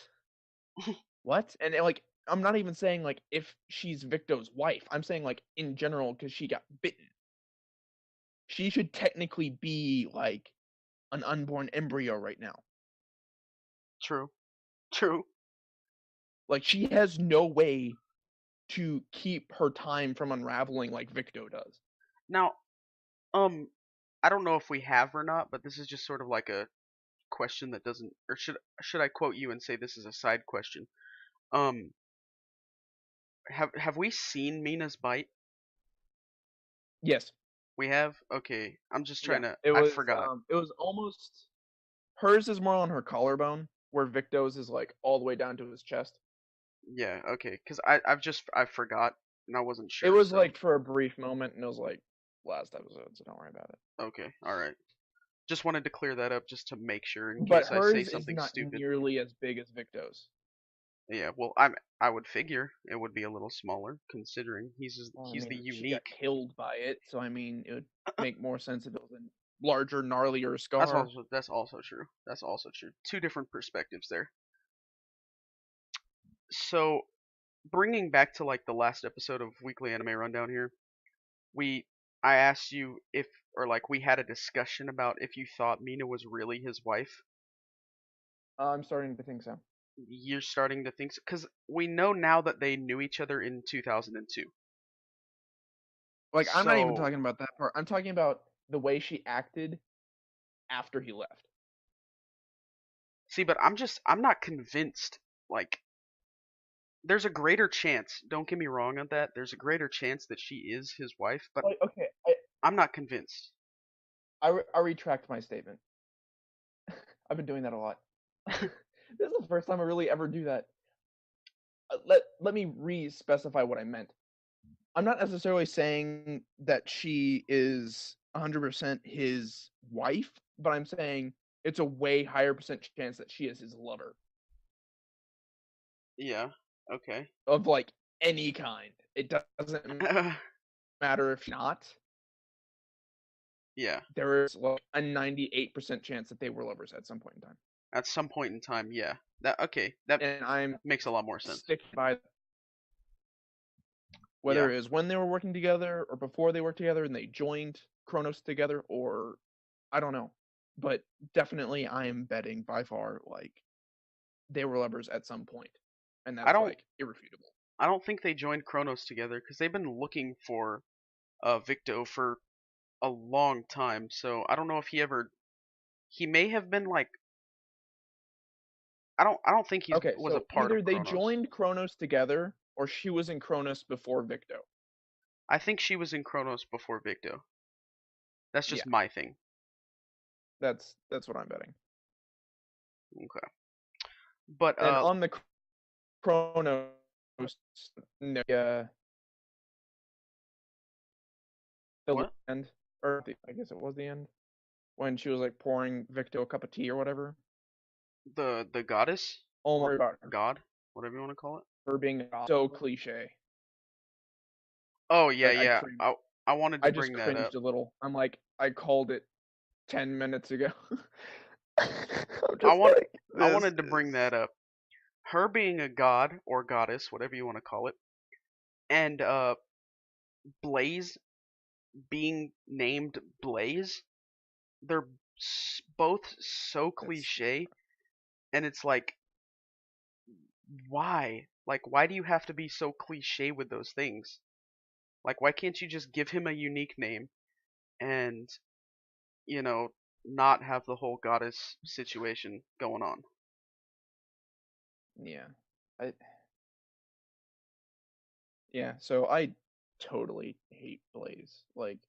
What?" And like, I'm not even saying like if she's Victo's wife. I'm saying like in general because she got bitten. She should technically be like an unborn embryo right now. True. True. Like she has no way to keep her time from unraveling like Victo does. Now, um, I don't know if we have or not, but this is just sort of like a question that doesn't, or should I quote you and say this is a side question? Um, have we seen Mina's bite? Yes. We have. Okay, I'm just trying Yeah. to. It I was forgot. it was almost hers is more on her collarbone, where Victo's is like all the way down to his chest. Yeah. Okay, because I forgot and I wasn't It sure. was So like for a brief moment, and it was like last episode, so don't worry about it. okay, all right. Just wanted to clear that up just to make sure in But case I say hers is something not stupid. nearly as big as Victo's. Yeah. Well, I would figure it would be a little smaller considering Well, I he's the mean, she got unique. killed by it, so I mean, it would make more sense if it was a larger, gnarlier That's scar. also that's also true. That's also true. Two different perspectives there. So bringing back to like the last episode of Weekly Anime Rundown here, we I asked you if or like we had a discussion about if you thought Mina was really his wife. I'm starting to think so. You're starting to think because we know now that they knew each other in 2002. Like, I'm not even So talking about that part. I'm talking about the way she acted after he left. see, but I'm not convinced. Like there's a greater chance. Don't get me wrong on that. There's a greater chance that she is his wife, but Like, okay, I'm not convinced. I retract my statement. I've been doing that a lot. This is the first time I really ever do that. Let me re-specify what I meant. I'm not necessarily saying that she is 100% his wife, but I'm saying it's a way higher percent chance that she is his lover Yeah. Okay. of like any kind. It doesn't matter if not. Yeah. There is like a 98% chance that they were lovers at some point in time. At some point in time, yeah. That okay. That And I'm makes a lot more sense. sticking by whether Yeah. it was when they were working together or before they worked together and they joined Kronos together, or I don't know. But definitely I am betting by far like they were lovers at some point. And I that's don't like irrefutable. I don't think they joined Kronos together because they've been looking for Victo for a long time. So I don't know if he may have been like I don't think he Okay, was a so part either of they Kronos. joined Kronos together or she was in Kronos before Victo. I think she was in Kronos before Victo. That's Yeah. just my thing. That's what I'm betting. Okay. But And on the Chronos, no, the what? end, or I guess it was the end when she was like pouring Victo a cup of tea or whatever. The goddess Almost or about her, god, whatever you want to call it. her being so cliche. Oh yeah, Like yeah. I wanted to I just bring that up. cringed a little. I'm like, I called it 10 minutes ago. I'm I just want like, I this wanted to bring is that up. Her being a god or goddess, whatever you want to call it, and Blaze being named Blaze, they're both so that's cliche, and it's like, why? Like, why do you have to be so cliche with those things? Like, why can't you just give him a unique name and, you know, not have the whole goddess situation going on? yeah. I Yeah, so I totally hate Blaze. Like,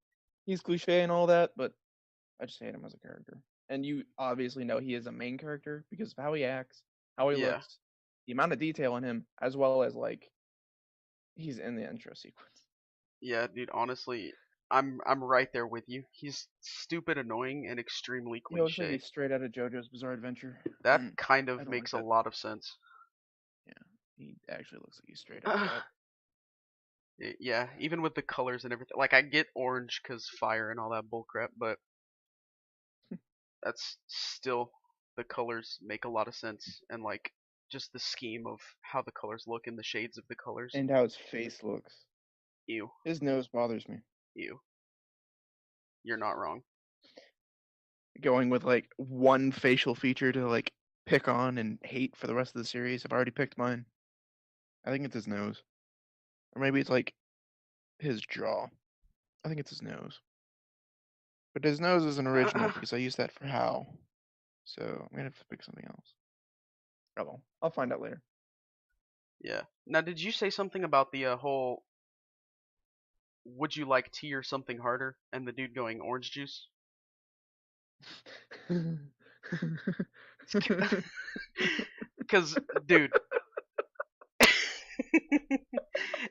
he's cliche and all that, but I just hate him as a character. And you obviously know he is a main character because of how he acts, how he Yeah. looks, the amount of detail in him, as well as like he's in the intro sequence. Yeah, dude, honestly, I'm right there with you. He's stupid, annoying, and extremely He looks like cliche. he's straight out of JoJo's Bizarre Adventure, That and kind I of don't like makes a that. lot of sense. Yeah, he actually looks like he's straight out of that. Yeah, even with the colors and everything. Like I get orange 'cause fire and all that bullcrap, but that's still the colors make a lot of sense and like just the scheme of how the colors look and the shades of the colors. And how his face looks. Ew, His nose bothers me. ew. You're not wrong. Going with like one facial feature to like pick on and hate for the rest of the series. I've already picked mine. I think it's his nose. Or maybe it's like his jaw. I think it's his nose. But his nose isn't original because I used that for Hal. So I'm gonna have to pick something else. Oh well. I'll find out later. Yeah. Now, did you say something about the whole would you like tea or something harder and the dude going orange juice? Cuz dude,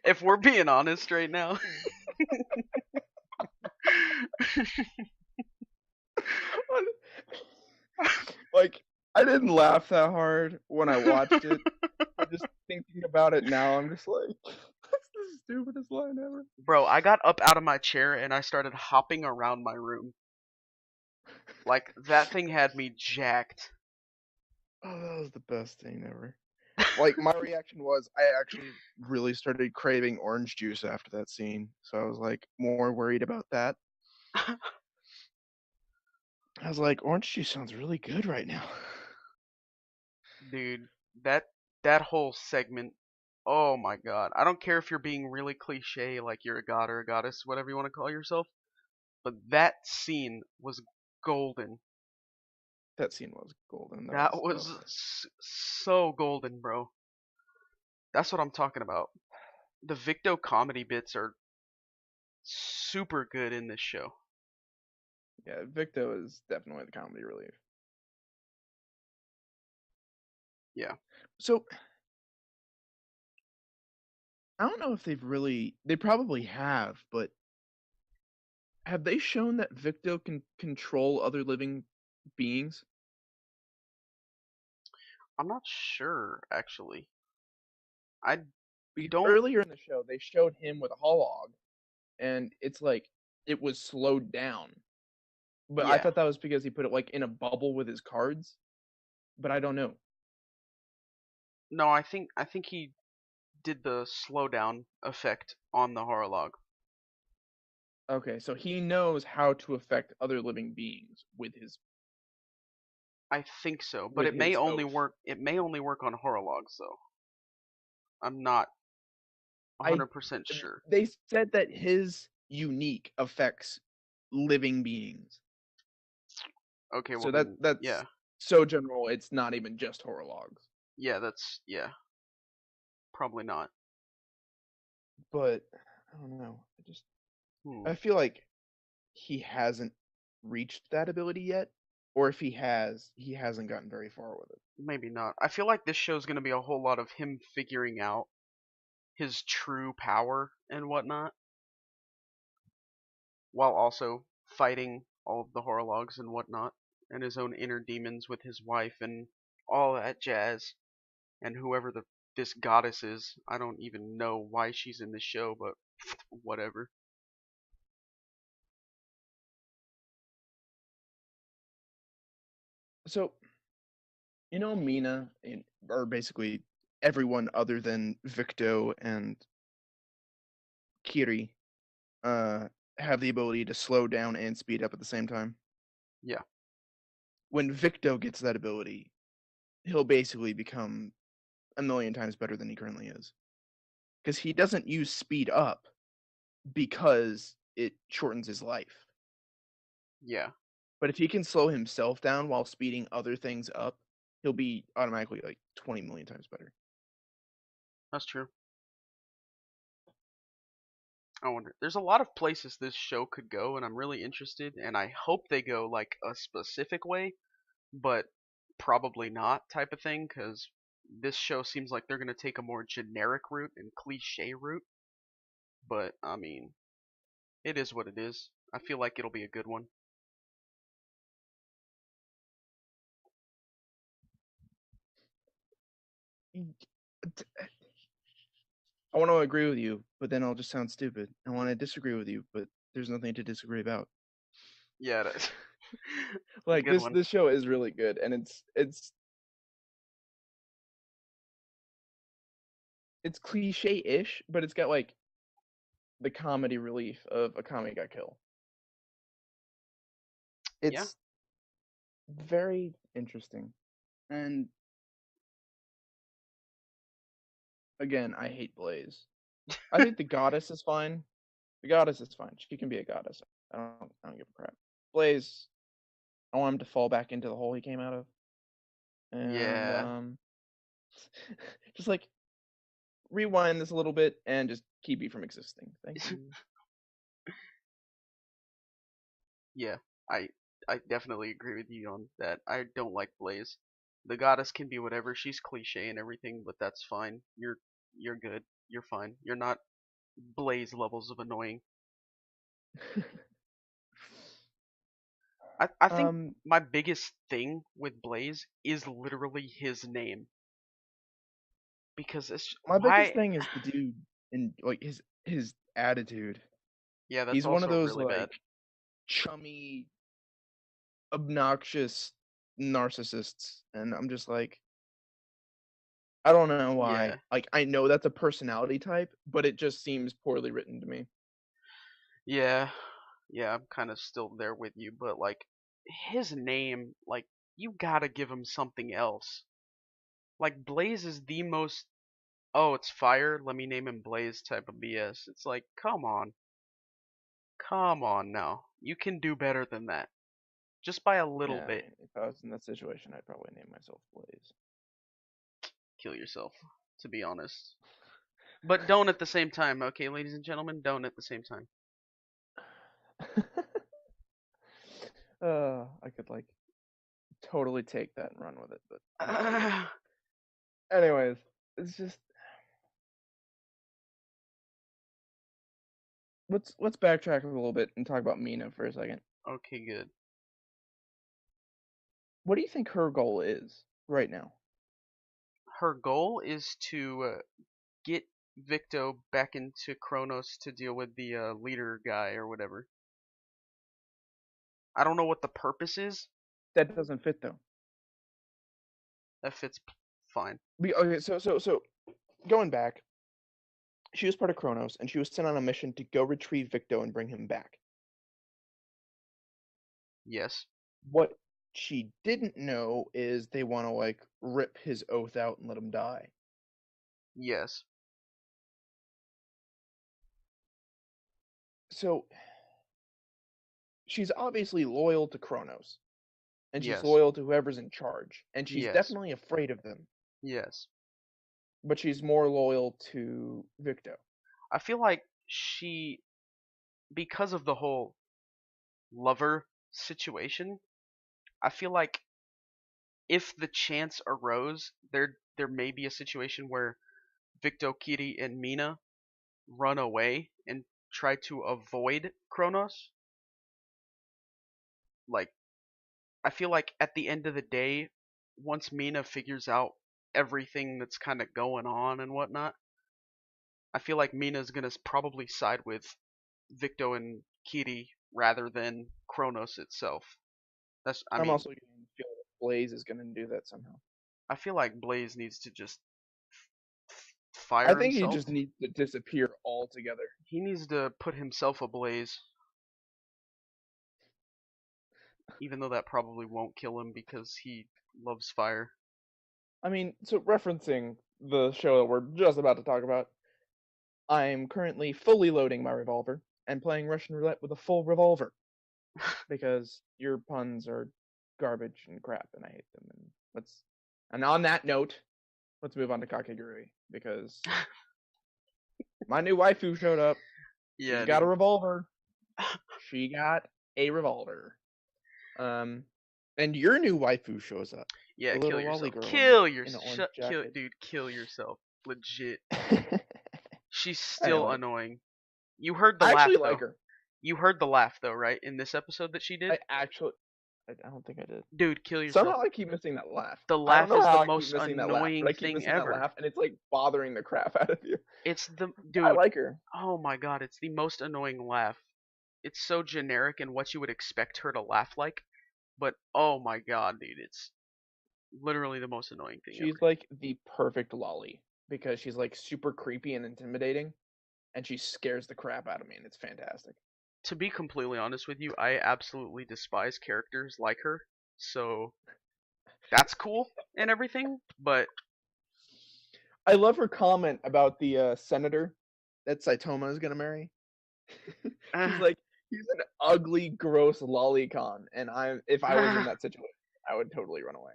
if we're being honest right now, Like I didn't laugh that hard when I watched it. But just thinking about it now, I'm just like, that's the stupidest line ever. bro, I got up out of my chair and I started hopping around my room. Like that thing had me jacked. Oh, that was the best thing ever. Like my reaction was I actually really started craving orange juice after that scene. So I was like more worried about that. I was like, orange juice sounds really good right now. Dude, that that whole segment, oh my god. I don't care if you're being really cliche like you're a god or a goddess, whatever you want to call yourself, but that scene was golden. That scene was golden. That That was was it. so golden, bro. That's what I'm talking about. The Victo comedy bits are super good in this show. Yeah, Victo is definitely the comedy relief. Yeah. So I don't know if they probably have, but have they shown that Victo can control other living beings? I'm not sure actually. I Because don't. earlier in the show they showed him with a Holog, and it's like it was slowed down. But I Yeah. thought that was because he put it like in a bubble with his cards. But I don't know. No, I think he did the slowdown effect on the horror log. Okay, so he knows how to affect other living beings I think so, but with it may his only oath. work. It may only work on horror logs, though. I'm not I 100% sure. They said that his unique affects living beings. Okay, well So then, that's yeah, so general. It's not even just horror logs. yeah, probably not. But I don't know. Hmm. I feel like he hasn't reached that ability yet. or if he hasn't gotten very far with it. Maybe not. I feel like this show's gonna be a whole lot of him figuring out his true power and whatnot, while also fighting all of the Horologs and whatnot, and his own inner demons with his wife and all that jazz, and whoever this goddess is. I don't even know why she's in this show, but whatever. So Mina, or basically everyone other than Victo and Kiri, uh, have the ability to slow down and speed up at the same time. Yeah. When Victo gets that ability, he'll basically become a million times better than he currently is. Because he doesn't use speed up because it shortens his life. Yeah. But if he can slow himself down while speeding other things up, he'll be automatically like 20 million times better. That's true. I wonder. There's a lot of places this show could go, and I'm really interested, and I hope they go like a specific way, but probably not type of thing, because this show seems like they're going to take a more generic route and cliche route. But, I mean, it is what it is. I feel like it'll be a good one. I want to agree with you, but then I'll just sound stupid. I want to disagree with you, but there's nothing to disagree about. Yeah, that's Like good this one. this show is really good, and it's cliche-ish, but it's got like the comedy relief of a Kami got killed. Yeah. It's very interesting. And again, I hate Blaze. I think the goddess is fine. The goddess is fine. She can be a goddess. I don't give a crap. Blaze, I want him to fall back into the hole he came out of. And Yeah. just like rewind this a little bit and just keep you from existing. Thank you. Yeah. I I definitely agree with you on that. I don't like Blaze. The goddess can be whatever. She's cliche and everything, but that's fine. You're good. You're fine. You're not Blaze levels of annoying. I think um, my biggest thing with Blaze is literally his name, because it's my biggest why. thing is the dude and like his attitude. Yeah, that's He's one of also those really like bad. chummy, obnoxious narcissists, and I'm just like, I don't know why. Yeah. Like, I know that's a personality type, but it just seems poorly written to me. Yeah. Yeah, I'm kind of still there with you, but like his name, like you gotta give him something else. Like Blaze is the most, oh, it's fire, let me name him Blaze type of BS. It's like, come on. Come on now. You can do better than that. Just by a little Yeah, I bit. mean, if I was in that situation, I'd probably name myself Blaze. Kill yourself, to be honest. But don't at the same time, okay, ladies and gentlemen? Don't at the same time. I could like totally take that and run with it, but I'm not gonna. Anyways, it's just let's backtrack a little bit and talk about Mina for a second. Okay, good. What do you think her goal is right now? Her goal is to get Victo back into Kronos to deal with the leader guy or whatever. I don't know what the purpose is. That doesn't fit though. That fits fine. Okay, so going back, she was part of Kronos, and she was sent on a mission to go retrieve Victo and bring him back. Yes. What she didn't know is they want to like rip his oath out and let him die. Yes. So she's obviously loyal to Kronos, and she's Yes. loyal to whoever's in charge, and she's Yes. definitely afraid of them, Yes. but she's more loyal to Victo. I feel like she, because of the whole lover situation, I feel like if the chance arose, there may be a situation where Victo, Kiri, and Mina run away and try to avoid Kronos. Like, I feel like at the end of the day, once Mina figures out everything that's kind of going on and whatnot, I feel like Mina's gonna probably side with Victo and Kiri rather than Kronos itself. I I'm mean, also getting the feeling that Blaze is gonna do that somehow. I feel like Blaze needs to just I fire think he himself. just needs to disappear altogether. He needs to put himself ablaze, even though that probably won't kill him because he loves fire. I mean, so referencing the show that we're just about to talk about, I'm currently fully loading my revolver and playing Russian roulette with a full revolver because your puns are garbage and crap, and I hate them. And on that note, let's move on to Kakegurui because my new waifu showed up. She's Yeah, got a dude. revolver. She got a revolver. Um, and your new waifu shows up. Yeah, The kill little lolly yourself. girl Kill in yourself. the orange Kill, jacket. dude. Kill yourself. Legit. I She's know still it. annoying. You heard the I laugh actually like though. her. You heard the laugh though, right? In this episode that she did. I actually, I don't think I did. Dude, kill yourself. Somehow I keep missing that laugh. The I don't laugh know is the how I keep most missing that laugh, but annoying I keep thing missing that ever. laugh, and it's like bothering the crap out of you. It's the I dude. like her. Oh my god, it's the most annoying laugh. It's so generic and what you would expect her to laugh like, but oh my god, dude, it's literally the most annoying thing ever. She's like the perfect lolly because she's like super creepy and intimidating, and she scares the crap out of me, and it's fantastic. To be completely honest with you, I absolutely despise characters like her. So that's cool and everything, but I love her comment about the senator that Saitama is gonna marry. She's like, he's an ugly, gross lolicon, and if I was in that situation, I would totally run away.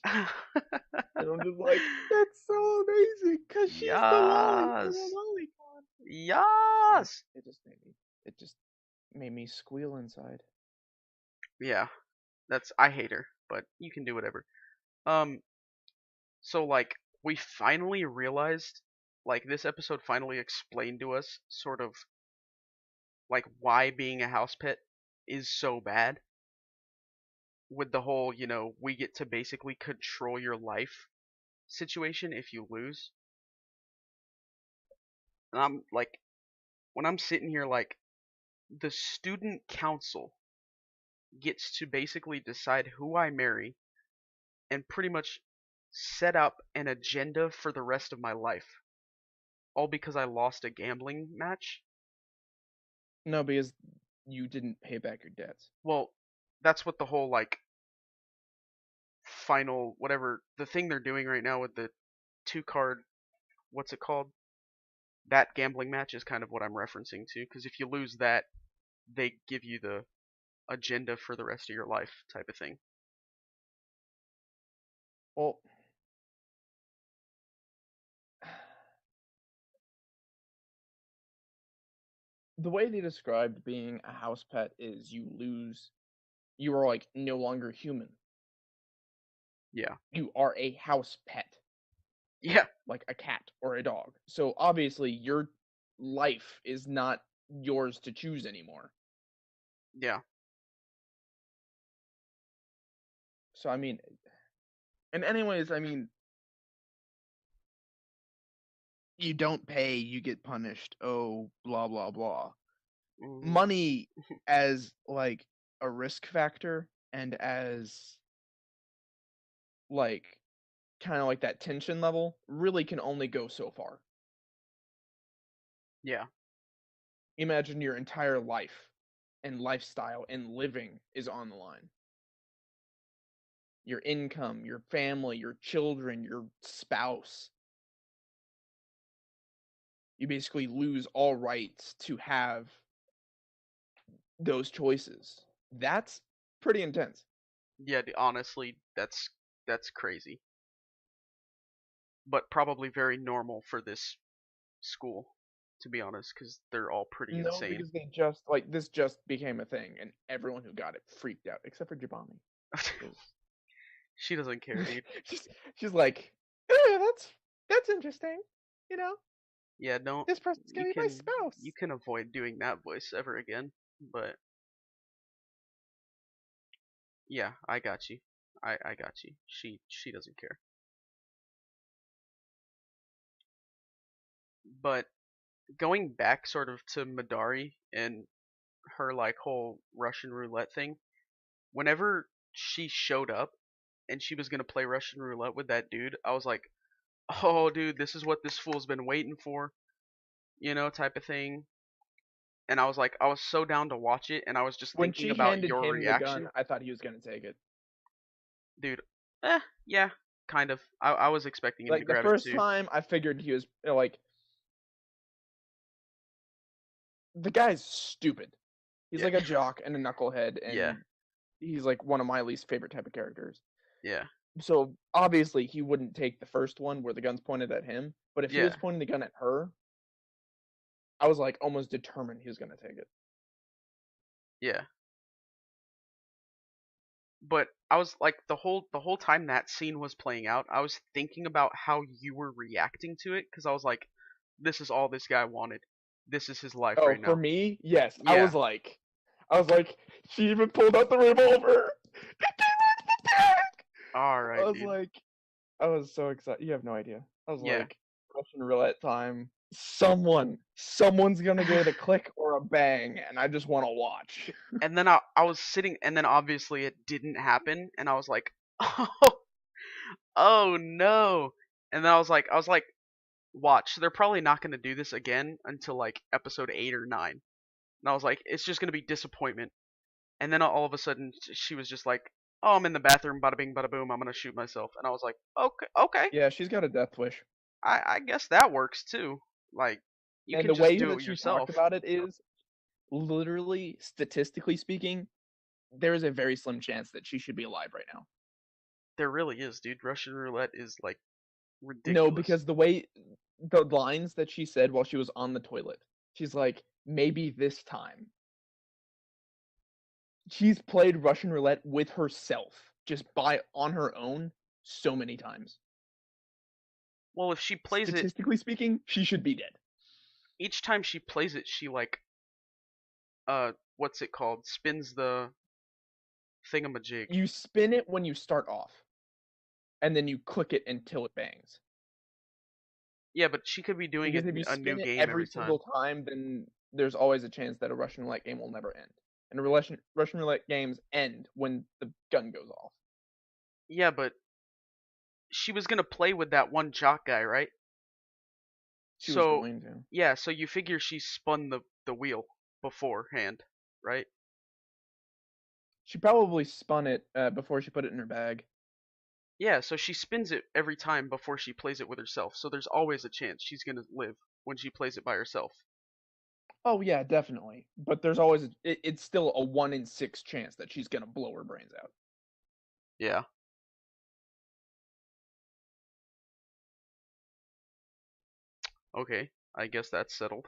And I'm just like, that's so amazing, cause she's the lolly for the yes, lolicon. And yes, it just made me squeal inside. yeah. I hate her, but you can do whatever. Um, so like we finally realized, like this episode finally explained to us sort of like why being a house pet is so bad. With the whole, we get to basically control your life situation if you lose. And I'm like, when I'm sitting here, like, the student council gets to basically decide who I marry and pretty much set up an agenda for the rest of my life, all because I lost a gambling match. No, because you didn't pay back your debts. Well, that's what the whole, like, final, whatever, the thing they're doing right now with the two card, what's it called? That gambling match is kind of what I'm referencing to, because if you lose that, they give you the agenda for the rest of your life type of thing. Well, the way they described being a house pet is you are like no longer human. Yeah. You are a house pet, Yeah. like a cat or a dog. So obviously your life is not yours to choose anymore. Yeah. So I mean, and anyways, I mean, you don't pay, you get punished. Oh, blah blah blah. Hmm. Money as like a risk factor and as like kind of like that tension level really can only go so far. Yeah. Imagine your entire life and lifestyle and living is on the line. Your income, your family, your children, your spouse. You basically lose all rights to have those choices. That's pretty intense. Yeah, honestly, that's crazy. But probably very normal for this school, to be honest, because they're all pretty No, insane. because they just like this just became a thing and everyone who got it freaked out except for Jabami. She doesn't care, dude. she's, she's like, "Eh, that's interesting. You know, Yeah, don't this person's you gonna be my can you spouse." can avoid doing that voice ever again. But yeah, I got you. I got you. She doesn't care. But going back sort of to Madari and her like whole Russian roulette thing, whenever she showed up and she was gonna play Russian roulette with that dude, I was like, oh dude, this is what this fool's been waiting for, type of thing. And I was like, I was so down to watch it, and I was just When thinking she about handed your him the gun, reaction, I thought he was gonna take it. dude. Yeah, kind of. I was expecting him to Like the grab it first too. time, I figured he was like, the guy's stupid. He's Yeah, like a jock and a knucklehead, yeah, and he's like one of my least favorite type of characters. yeah, So obviously he wouldn't take the first one where the gun's pointed at him. But if he yeah, was pointing the gun at her, I was like almost determined he was gonna take it. yeah. But I was like the whole time that scene was playing out, I was thinking about how you were reacting to it because I was like, this is all this guy wanted. This is his life Oh, right for now. me, yes. Yeah. I was like, she even pulled out the revolver. It came out of the bag. All I right, was dude. like, I was so excited. You have no idea. I was Yeah. like, Russian roulette time. Someone's gonna get a click or a bang, and I just want to watch. And then I was sitting, and then obviously it didn't happen, and I was like, oh, oh no. And then I was like, watch, they're probably not gonna do this again until like episode 8 or 9. And I was like, it's just gonna be disappointment. And then all of a sudden she was just like, oh, I'm in the bathroom, bada bing, bada boom, I'm gonna shoot myself. And I was like, okay, okay, Yeah, she's got a death wish. I guess that works too. Like, you And can the just way do that it she talked yourself. about it is literally, statistically speaking, there is a very slim chance that she should be alive right now. There really is, dude. Russian roulette is like No, ridiculous. because the lines that she said while she was on the toilet, she's like, maybe this time. She's played Russian roulette with herself, just by on her own, so many times. Well, if she plays it, Statistically speaking, she should be dead. each time she plays it, she like, what's it called? Spins the thingamajig. You spin it when you start off, and then you click it until it bangs. Yeah, but she could be doing Because if you a new spin it game every every time. single time, then there's always a chance that a Russian roulette game will never end. And Russian roulette games end when the gun goes off. Yeah, but she was gonna play with that one jock guy, right? She was So, going to. yeah, so you figure she spun the wheel beforehand, right? She probably spun it before she put it in her bag. Yeah, so she spins it every time before she plays it with herself. So there's always a chance she's gonna live when she plays it by herself. Oh yeah, definitely. But there's always it's still a 1 in 6 chance that she's gonna blow her brains out. Yeah. Okay. I guess that's settled.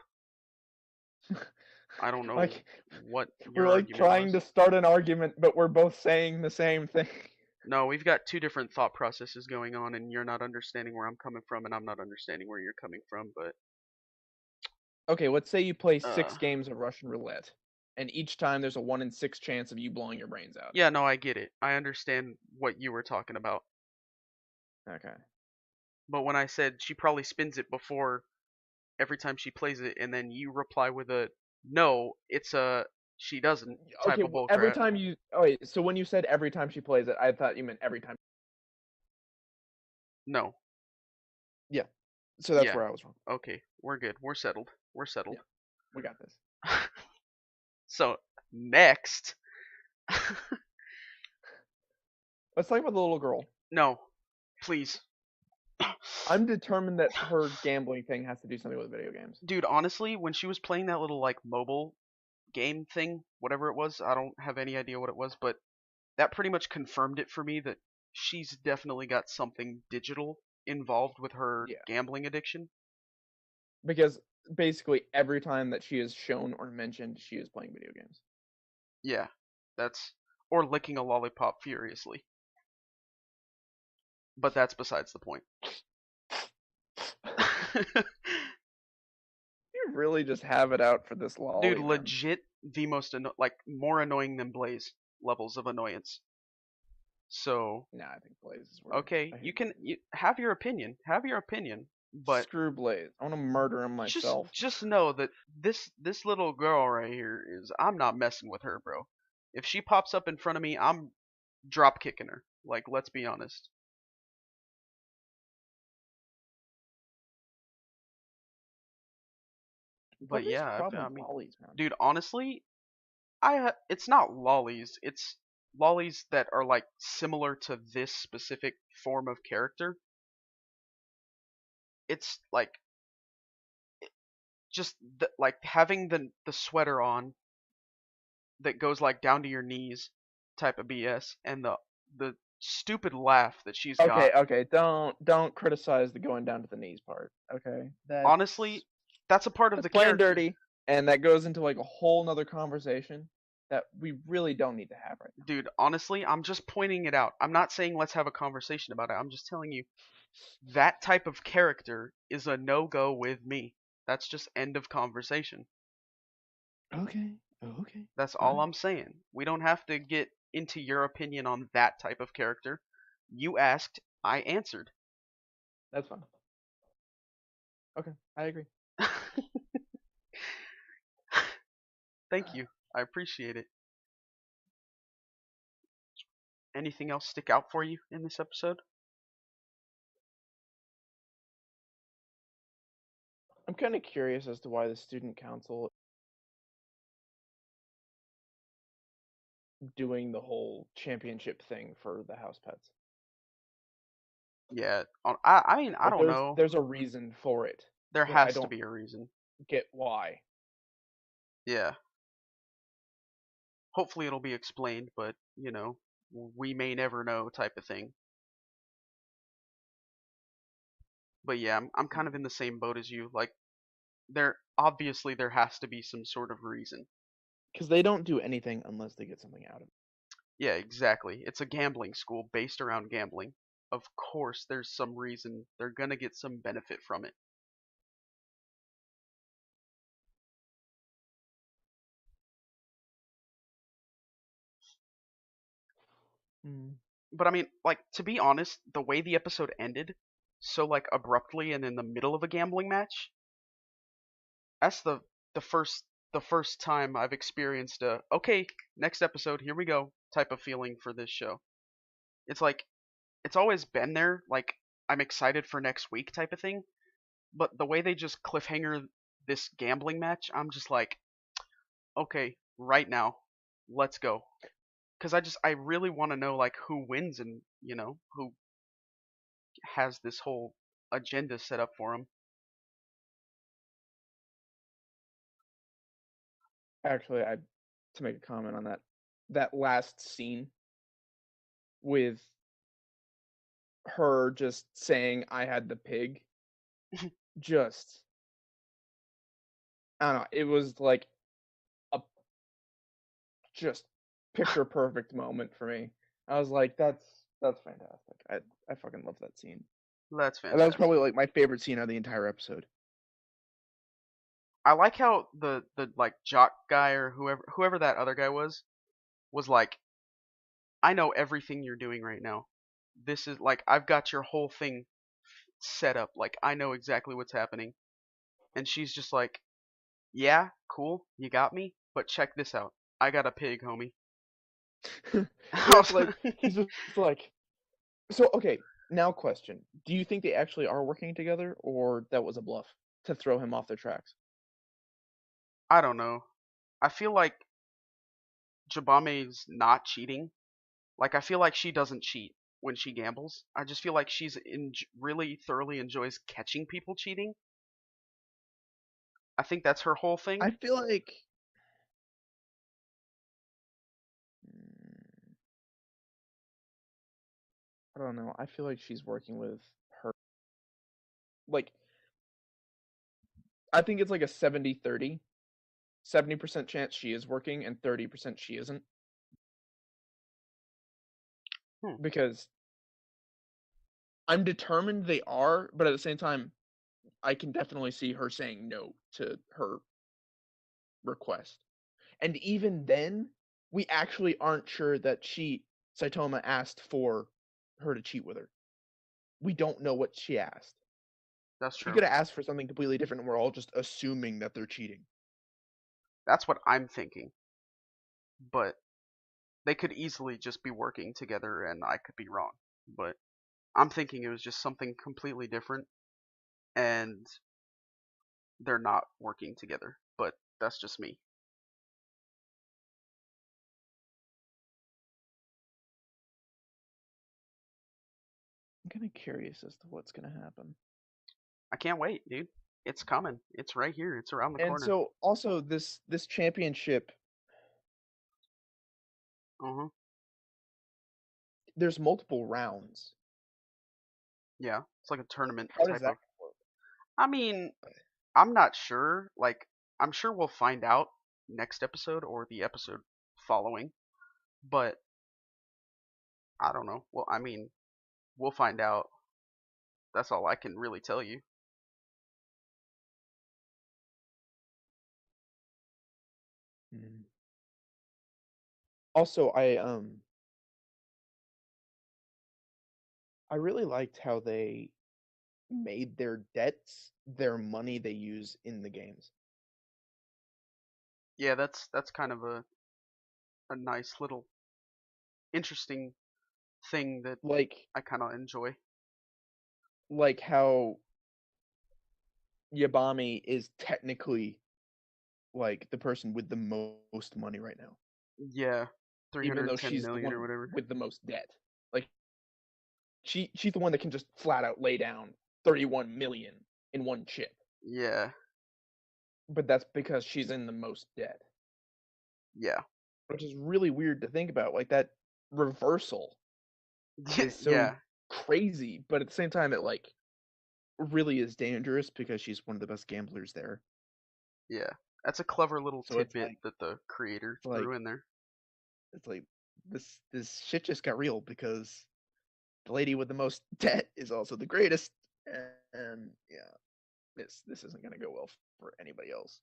I don't know Like what we're your like argument trying was. to start an argument, but we're both saying the same thing. No, we've got two different thought processes going on, and you're not understanding where I'm coming from, and I'm not understanding where you're coming from. But Okay, let's say you play uh, 6 games of Russian roulette, and each time there's a 1 in 6 chance of you blowing your brains out. yeah, no, I get it. I understand what you were talking about. Okay. But when I said she probably spins it before every time she plays it, and then you reply with a no, it's a she doesn't type Okay, of every bullcrap. time you. Oh wait, so when you said every time she plays it, I thought you meant every time. No. Yeah. So that's Yeah. where I was wrong. Okay. We're good. We're settled. We're settled. Yeah, we got this. So next. Let's talk about the little girl. No, please. I'm determined that her gambling thing has to do something with video games. Dude, honestly, when she was playing that little like mobile game thing, whatever it was, I don't have any idea what it was, but that pretty much confirmed it for me that she's definitely got something digital involved with her Yeah. gambling addiction. Because basically every time that she is shown or mentioned, she is playing video games. Yeah. That's or licking a lollipop furiously. But that's besides the point. You really just have it out for this Dude, lolly, man. legit the most like more annoying than Blaze levels of annoyance. So, Nah, I think Blaze is worse. okay, I you hate can Blaze. have your opinion. Have your opinion, but Screw Blaze. I want to murder him just myself. just know that this little girl right here is I'm not messing with her, bro. If she pops up in front of me, I'm drop kicking her. Like, let's be honest. What But is his yeah, problem I with mean, lollies, man? dude, honestly, it's not lollies. It's lollies that are like similar to this specific form of character. It's like just like having the sweater on that goes like down to your knees type of BS, and the stupid laugh that she's Okay, got. okay, don't criticize the going down to the knees part. Okay, Honestly, that's a part of that's the playing character. dirty, and that goes into like a whole nother conversation that we really don't need to have right now. Dude, honestly, I'm just pointing it out. I'm not saying let's have a conversation about it. I'm just telling you that type of character is a no-go with me. That's just end of conversation. Okay, okay, That's all all right, I'm saying. We don't have to get into your opinion on that type of character. You asked, I answered. that's fine. Okay, I agree. Thank you. I appreciate it. Anything else stick out for you in this episode? I'm kind of curious as to why the student council doing the whole championship thing for the house pets. Yeah, I mean, I Like don't know. there's a reason for it, There but I has to don't be a reason. get why. Yeah. Hopefully it'll be explained, but, we may never know type of thing. But yeah, I'm kind of in the same boat as you. Like, there has to be some sort of reason. Because they don't do anything unless they get something out of it. Yeah, exactly. It's a gambling school based around gambling. Of course, there's some reason they're gonna get some benefit from it. Mm. But I mean, like, to be honest, the way the episode ended, so like abruptly and in the middle of a gambling match, that's the first the first time I've experienced a okay, next episode, here we go type of feeling for this show. It's like it's always been there, like I'm excited for next week type of thing, but the way they just cliffhanger this gambling match, I'm just like, okay, right now, let's go. Cuz I really want to know like who wins and, who has this whole agenda set up for them. Actually, I to make a comment on that. That last scene with her just saying I had the pig, just I don't know, it was like a just picture perfect moment for me. I was like, that's fantastic. I fucking love that scene. That's And that was fantastic. probably like my favorite scene of the entire episode. I like how the like jock guy or whoever that other guy was like, I know everything you're doing right now. This is like I've got your whole thing set up. Like I know exactly what's happening. And she's just like, "Yeah, cool. You got me, but check this out. I got a pig, homie." Yeah, it's like he's just like so okay, now question. Do you think they actually are working together or that was a bluff to throw him off their tracks? I don't know. I feel like Jabame's not cheating. Like I feel like she doesn't cheat when she gambles. I just feel like really thoroughly enjoys catching people cheating. I think that's her whole thing. I feel like mm, I don't know. I feel like she's working with her like I think it's like a 70-30. 70% chance she is working and 30% she isn't. Hmm. because I'm determined they are, but at the same time, I can definitely see her saying no to her request. And even then, we actually aren't sure that Saitama asked for her to cheat with her. We don't know what she asked. That's She true. could have asked for something completely different, and we're all just assuming that they're cheating. That's what I'm thinking. But they could easily just be working together, and I could be wrong. But I'm thinking it was just something completely different, and they're not working together. But that's just me. I'm kind of curious as to what's going to happen. I can't wait, dude. It's coming. It's right here. It's around the And corner. so, also, this championship, Uh-huh. there's multiple rounds. Yeah. It's like a tournament How does type that of. work? I mean, I'm not sure. Like, I'm sure we'll find out next episode or the episode following. But I don't know. Well, I mean, we'll find out. That's all I can really tell you. Mm. Also, I really liked how they made their debts their money they use in the games. Yeah, that's kind of a nice little interesting thing that Like I kind of enjoy. like how Yabami is technically like the person with the most money right now, Yeah, even though 310 she's the million or one whatever. with the most debt. Like she's the one that can just flat out lay down 31 million in one chip. Yeah, But that's because she's in the most debt, yeah, which is really weird to think about. Like that reversal is so yeah, crazy, but at the same time, it like really is dangerous because she's one of the best gamblers there. yeah. That's a clever little So tidbit that the creator it's like threw in there. it's like this shit just got real because the lady with the most debt is also the greatest, and yeah, this isn't gonna go well for anybody else.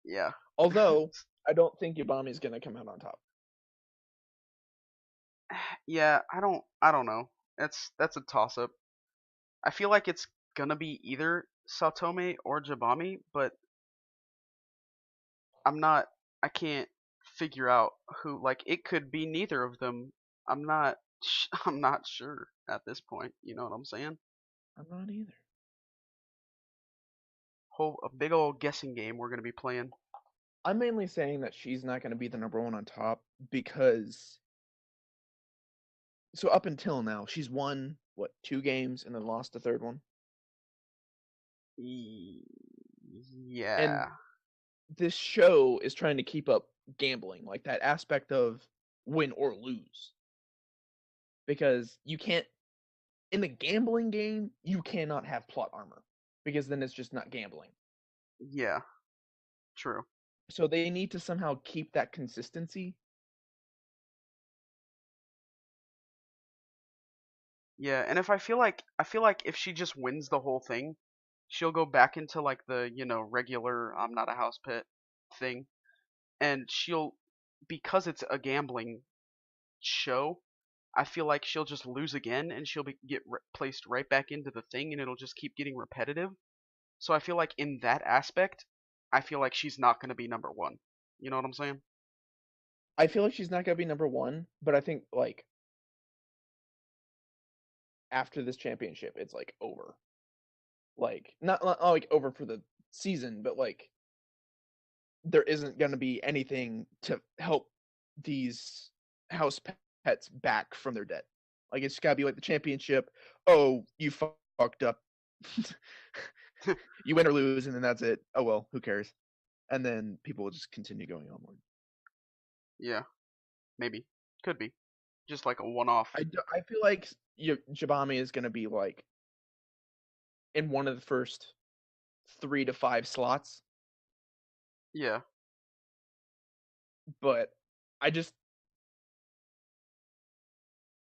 Yeah, Although I don't think Yabami's gonna come out on top. yeah. I don't know. That's a toss up. I feel like it's gonna be either Satome or Jabami, but I'm not. I can't figure out who. Like, it could be neither of them. I'm not. I'm not sure at this point. You know what I'm saying? I'm not either. Whole a big old guessing game we're gonna be playing. I'm mainly saying that she's not gonna be the number one on top because so up until now she's won what 2 games and then lost the third one, and Yeah, this show is trying to keep up gambling, like that aspect of win or lose. Because you can't in the gambling game, you cannot have plot armor because then it's just not gambling. yeah, true. So they need to somehow keep that consistency. Yeah, and if I feel like if she just wins the whole thing, she'll go back into like the, regular I'm not a house pet thing, and she'll because it's a gambling show, I feel like she'll just lose again and she'll placed right back into the thing and it'll just keep getting repetitive. So I feel like in that aspect, I feel like she's not going to be number 1. You know what I'm saying? I feel like she's not gonna be number one, but I think like after this championship, it's like over. Like not like over for the season, but like there isn't gonna be anything to help these house pets back from their debt. Like it's gotta be like the championship. Oh, you fucked up. You win or lose, and then that's it. Oh well, who cares? And then people will just continue going onward. Yeah, maybe. Could be. Just like a one-off. I feel like Jabami is gonna be like in one of the first 3 to 5 slots, Yeah. but I just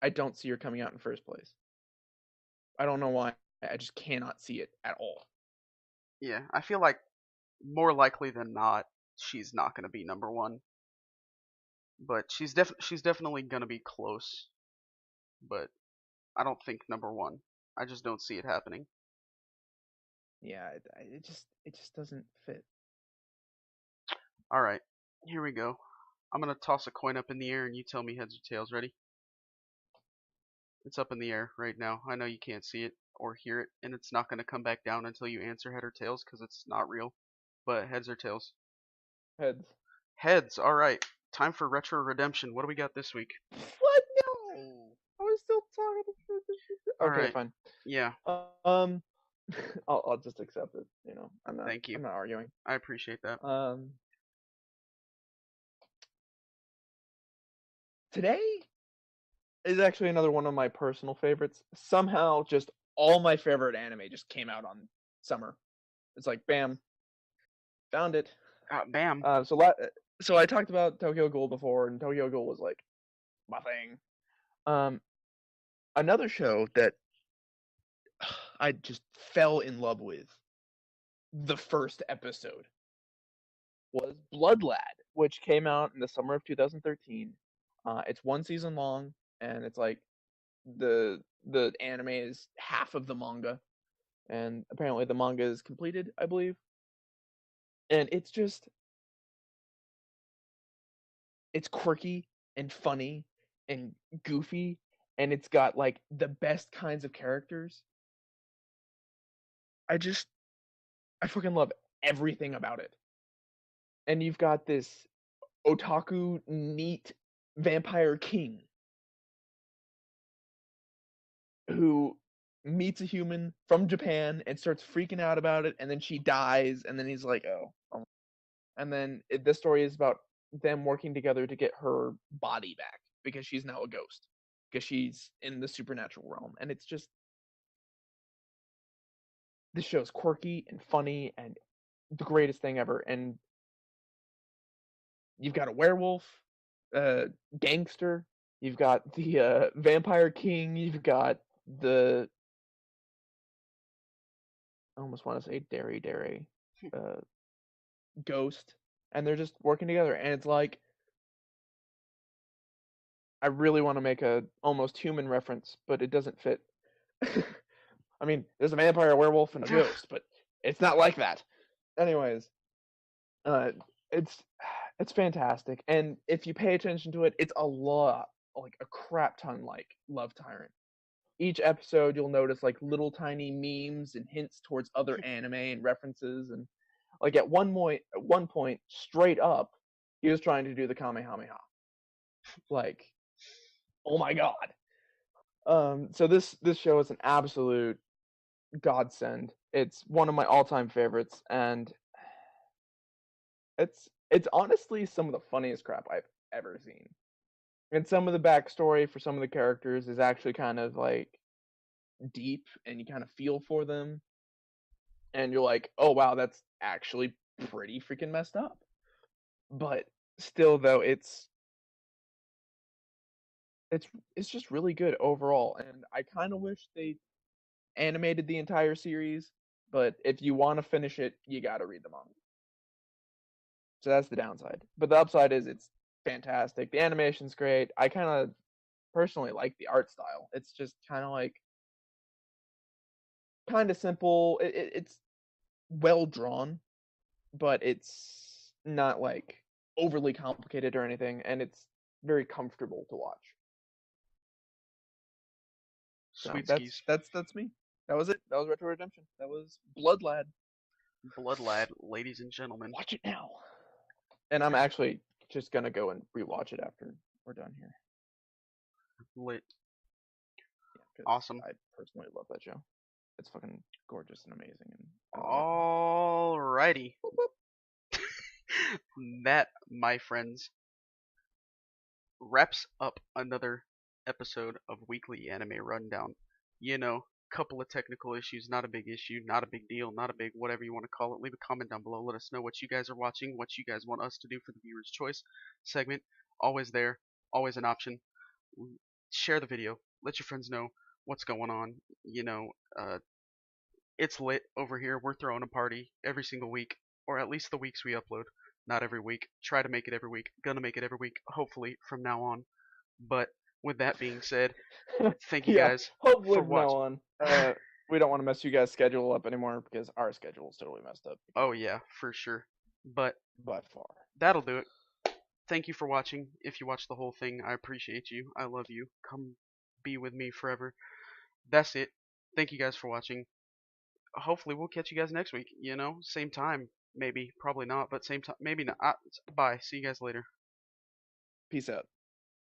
I don't see her coming out in first place. I don't know why. I just cannot see it at all. Yeah, I feel like more likely than not, she's not gonna be number one. But she's definitely gonna be close. But I don't think number one. I just don't see it happening. Yeah, it just doesn't fit. All right, here we go. I'm gonna toss a coin up in the air, and you tell me heads or tails. Ready? It's up in the air right now. I know you can't see it or hear it, and it's not gonna come back down until you answer head or tails because it's not real. But heads or tails? Heads. Heads. All right. Time for retro redemption. What do we got this week? What? No. I was still talking. All Okay, right. fine. Yeah. Um, I'll just accept it. Thank you. I'm not arguing. I appreciate that. Today is actually another one of my personal favorites. Somehow, just all my favorite anime just came out on summer. It's like, bam, found it. Bam. So I talked about Tokyo Ghoul before, and Tokyo Ghoul was like my thing. Another show that I just fell in love with the first episode was Blood Lad, which came out in the summer of 2013. It's one season long, and it's like the anime is half of the manga, and apparently the manga is completed, I believe. And it's quirky and funny and goofy, and it's got like the best kinds of characters. I just I fucking love everything about it. And you've got this otaku neat vampire king who meets a human from Japan and starts freaking out about it, and then she dies, and then he's like, oh. And then the story is about them working together to get her body back because she's now a ghost because she's in the supernatural realm, and it's just this show's quirky and funny and the greatest thing ever. And you've got a werewolf, gangster, you've got the vampire king, you've got the I almost want to say Dairy uh, ghost, and they're just working together, and it's like I really want to make a almost human reference, but it doesn't fit. I mean, there's a vampire, a werewolf, and a ghost, but it's not like that. Anyways, uh, it's it's fantastic, and if you pay attention to it, it's a lot, like a crap ton, like Love Tyrant. Each episode, you'll notice like little tiny memes and hints towards other anime and references, and like at one point, straight up, he was trying to do the Kamehameha. Like, oh my god. So this show is an absolute godsend. It's one of my all-time favorites, and it's honestly some of the funniest crap I've ever seen. And some of the backstory for some of the characters is actually kind of like deep, and you kind of feel for them, and you're like, oh wow, that's actually pretty freaking messed up. But still, though, it's it's just really good overall, and I kind of wish they animated the entire series. But if you want to finish it, you got to read the manga. So that's the downside. But the upside is it's fantastic. The animation's great. I kind of personally like the art style. It's just kind of like kind of simple. It's well drawn, but it's not like overly complicated or anything, and it's very comfortable to watch. So Sweet that's skis. that's me. That was it. That was Retro Redemption. That was Blood Lad. Blood Lad, ladies and gentlemen. Watch it now. And I'm actually just gonna go and rewatch it after we're done here. Lit. Yeah, Awesome. I personally love that show. It's fucking gorgeous and amazing, and Alrighty. That, my friends, wraps up another episode of Weekly Anime Rundown. You know, couple of technical issues, not a big issue, not a big deal, not a big whatever you want to call it. Leave a comment down below. Let us know what you guys are watching, what you guys want us to do for the viewer's choice segment. Always there, always an option. share the video. Let your friends know what's going on. You know, it's lit over here. We're throwing a party every single week, or at least the weeks we upload. Not every week. Try to make it every week. Gonna make it every week, hopefully, from now on. But with that being said, thank you Yeah, guys hopefully for from now watching. on. We don't want to mess you guys' schedule up anymore because our schedule is totally messed up Oh, yeah, for sure. But by far. that'll do it. Thank you for watching. If you watched the whole thing, I appreciate you. I love you. Come be with me forever. That's it. Thank you guys for watching. Hopefully, we'll catch you guys next week. You know, same time. Maybe. Probably not, but same time. Maybe not. Bye. See you guys later. Peace out.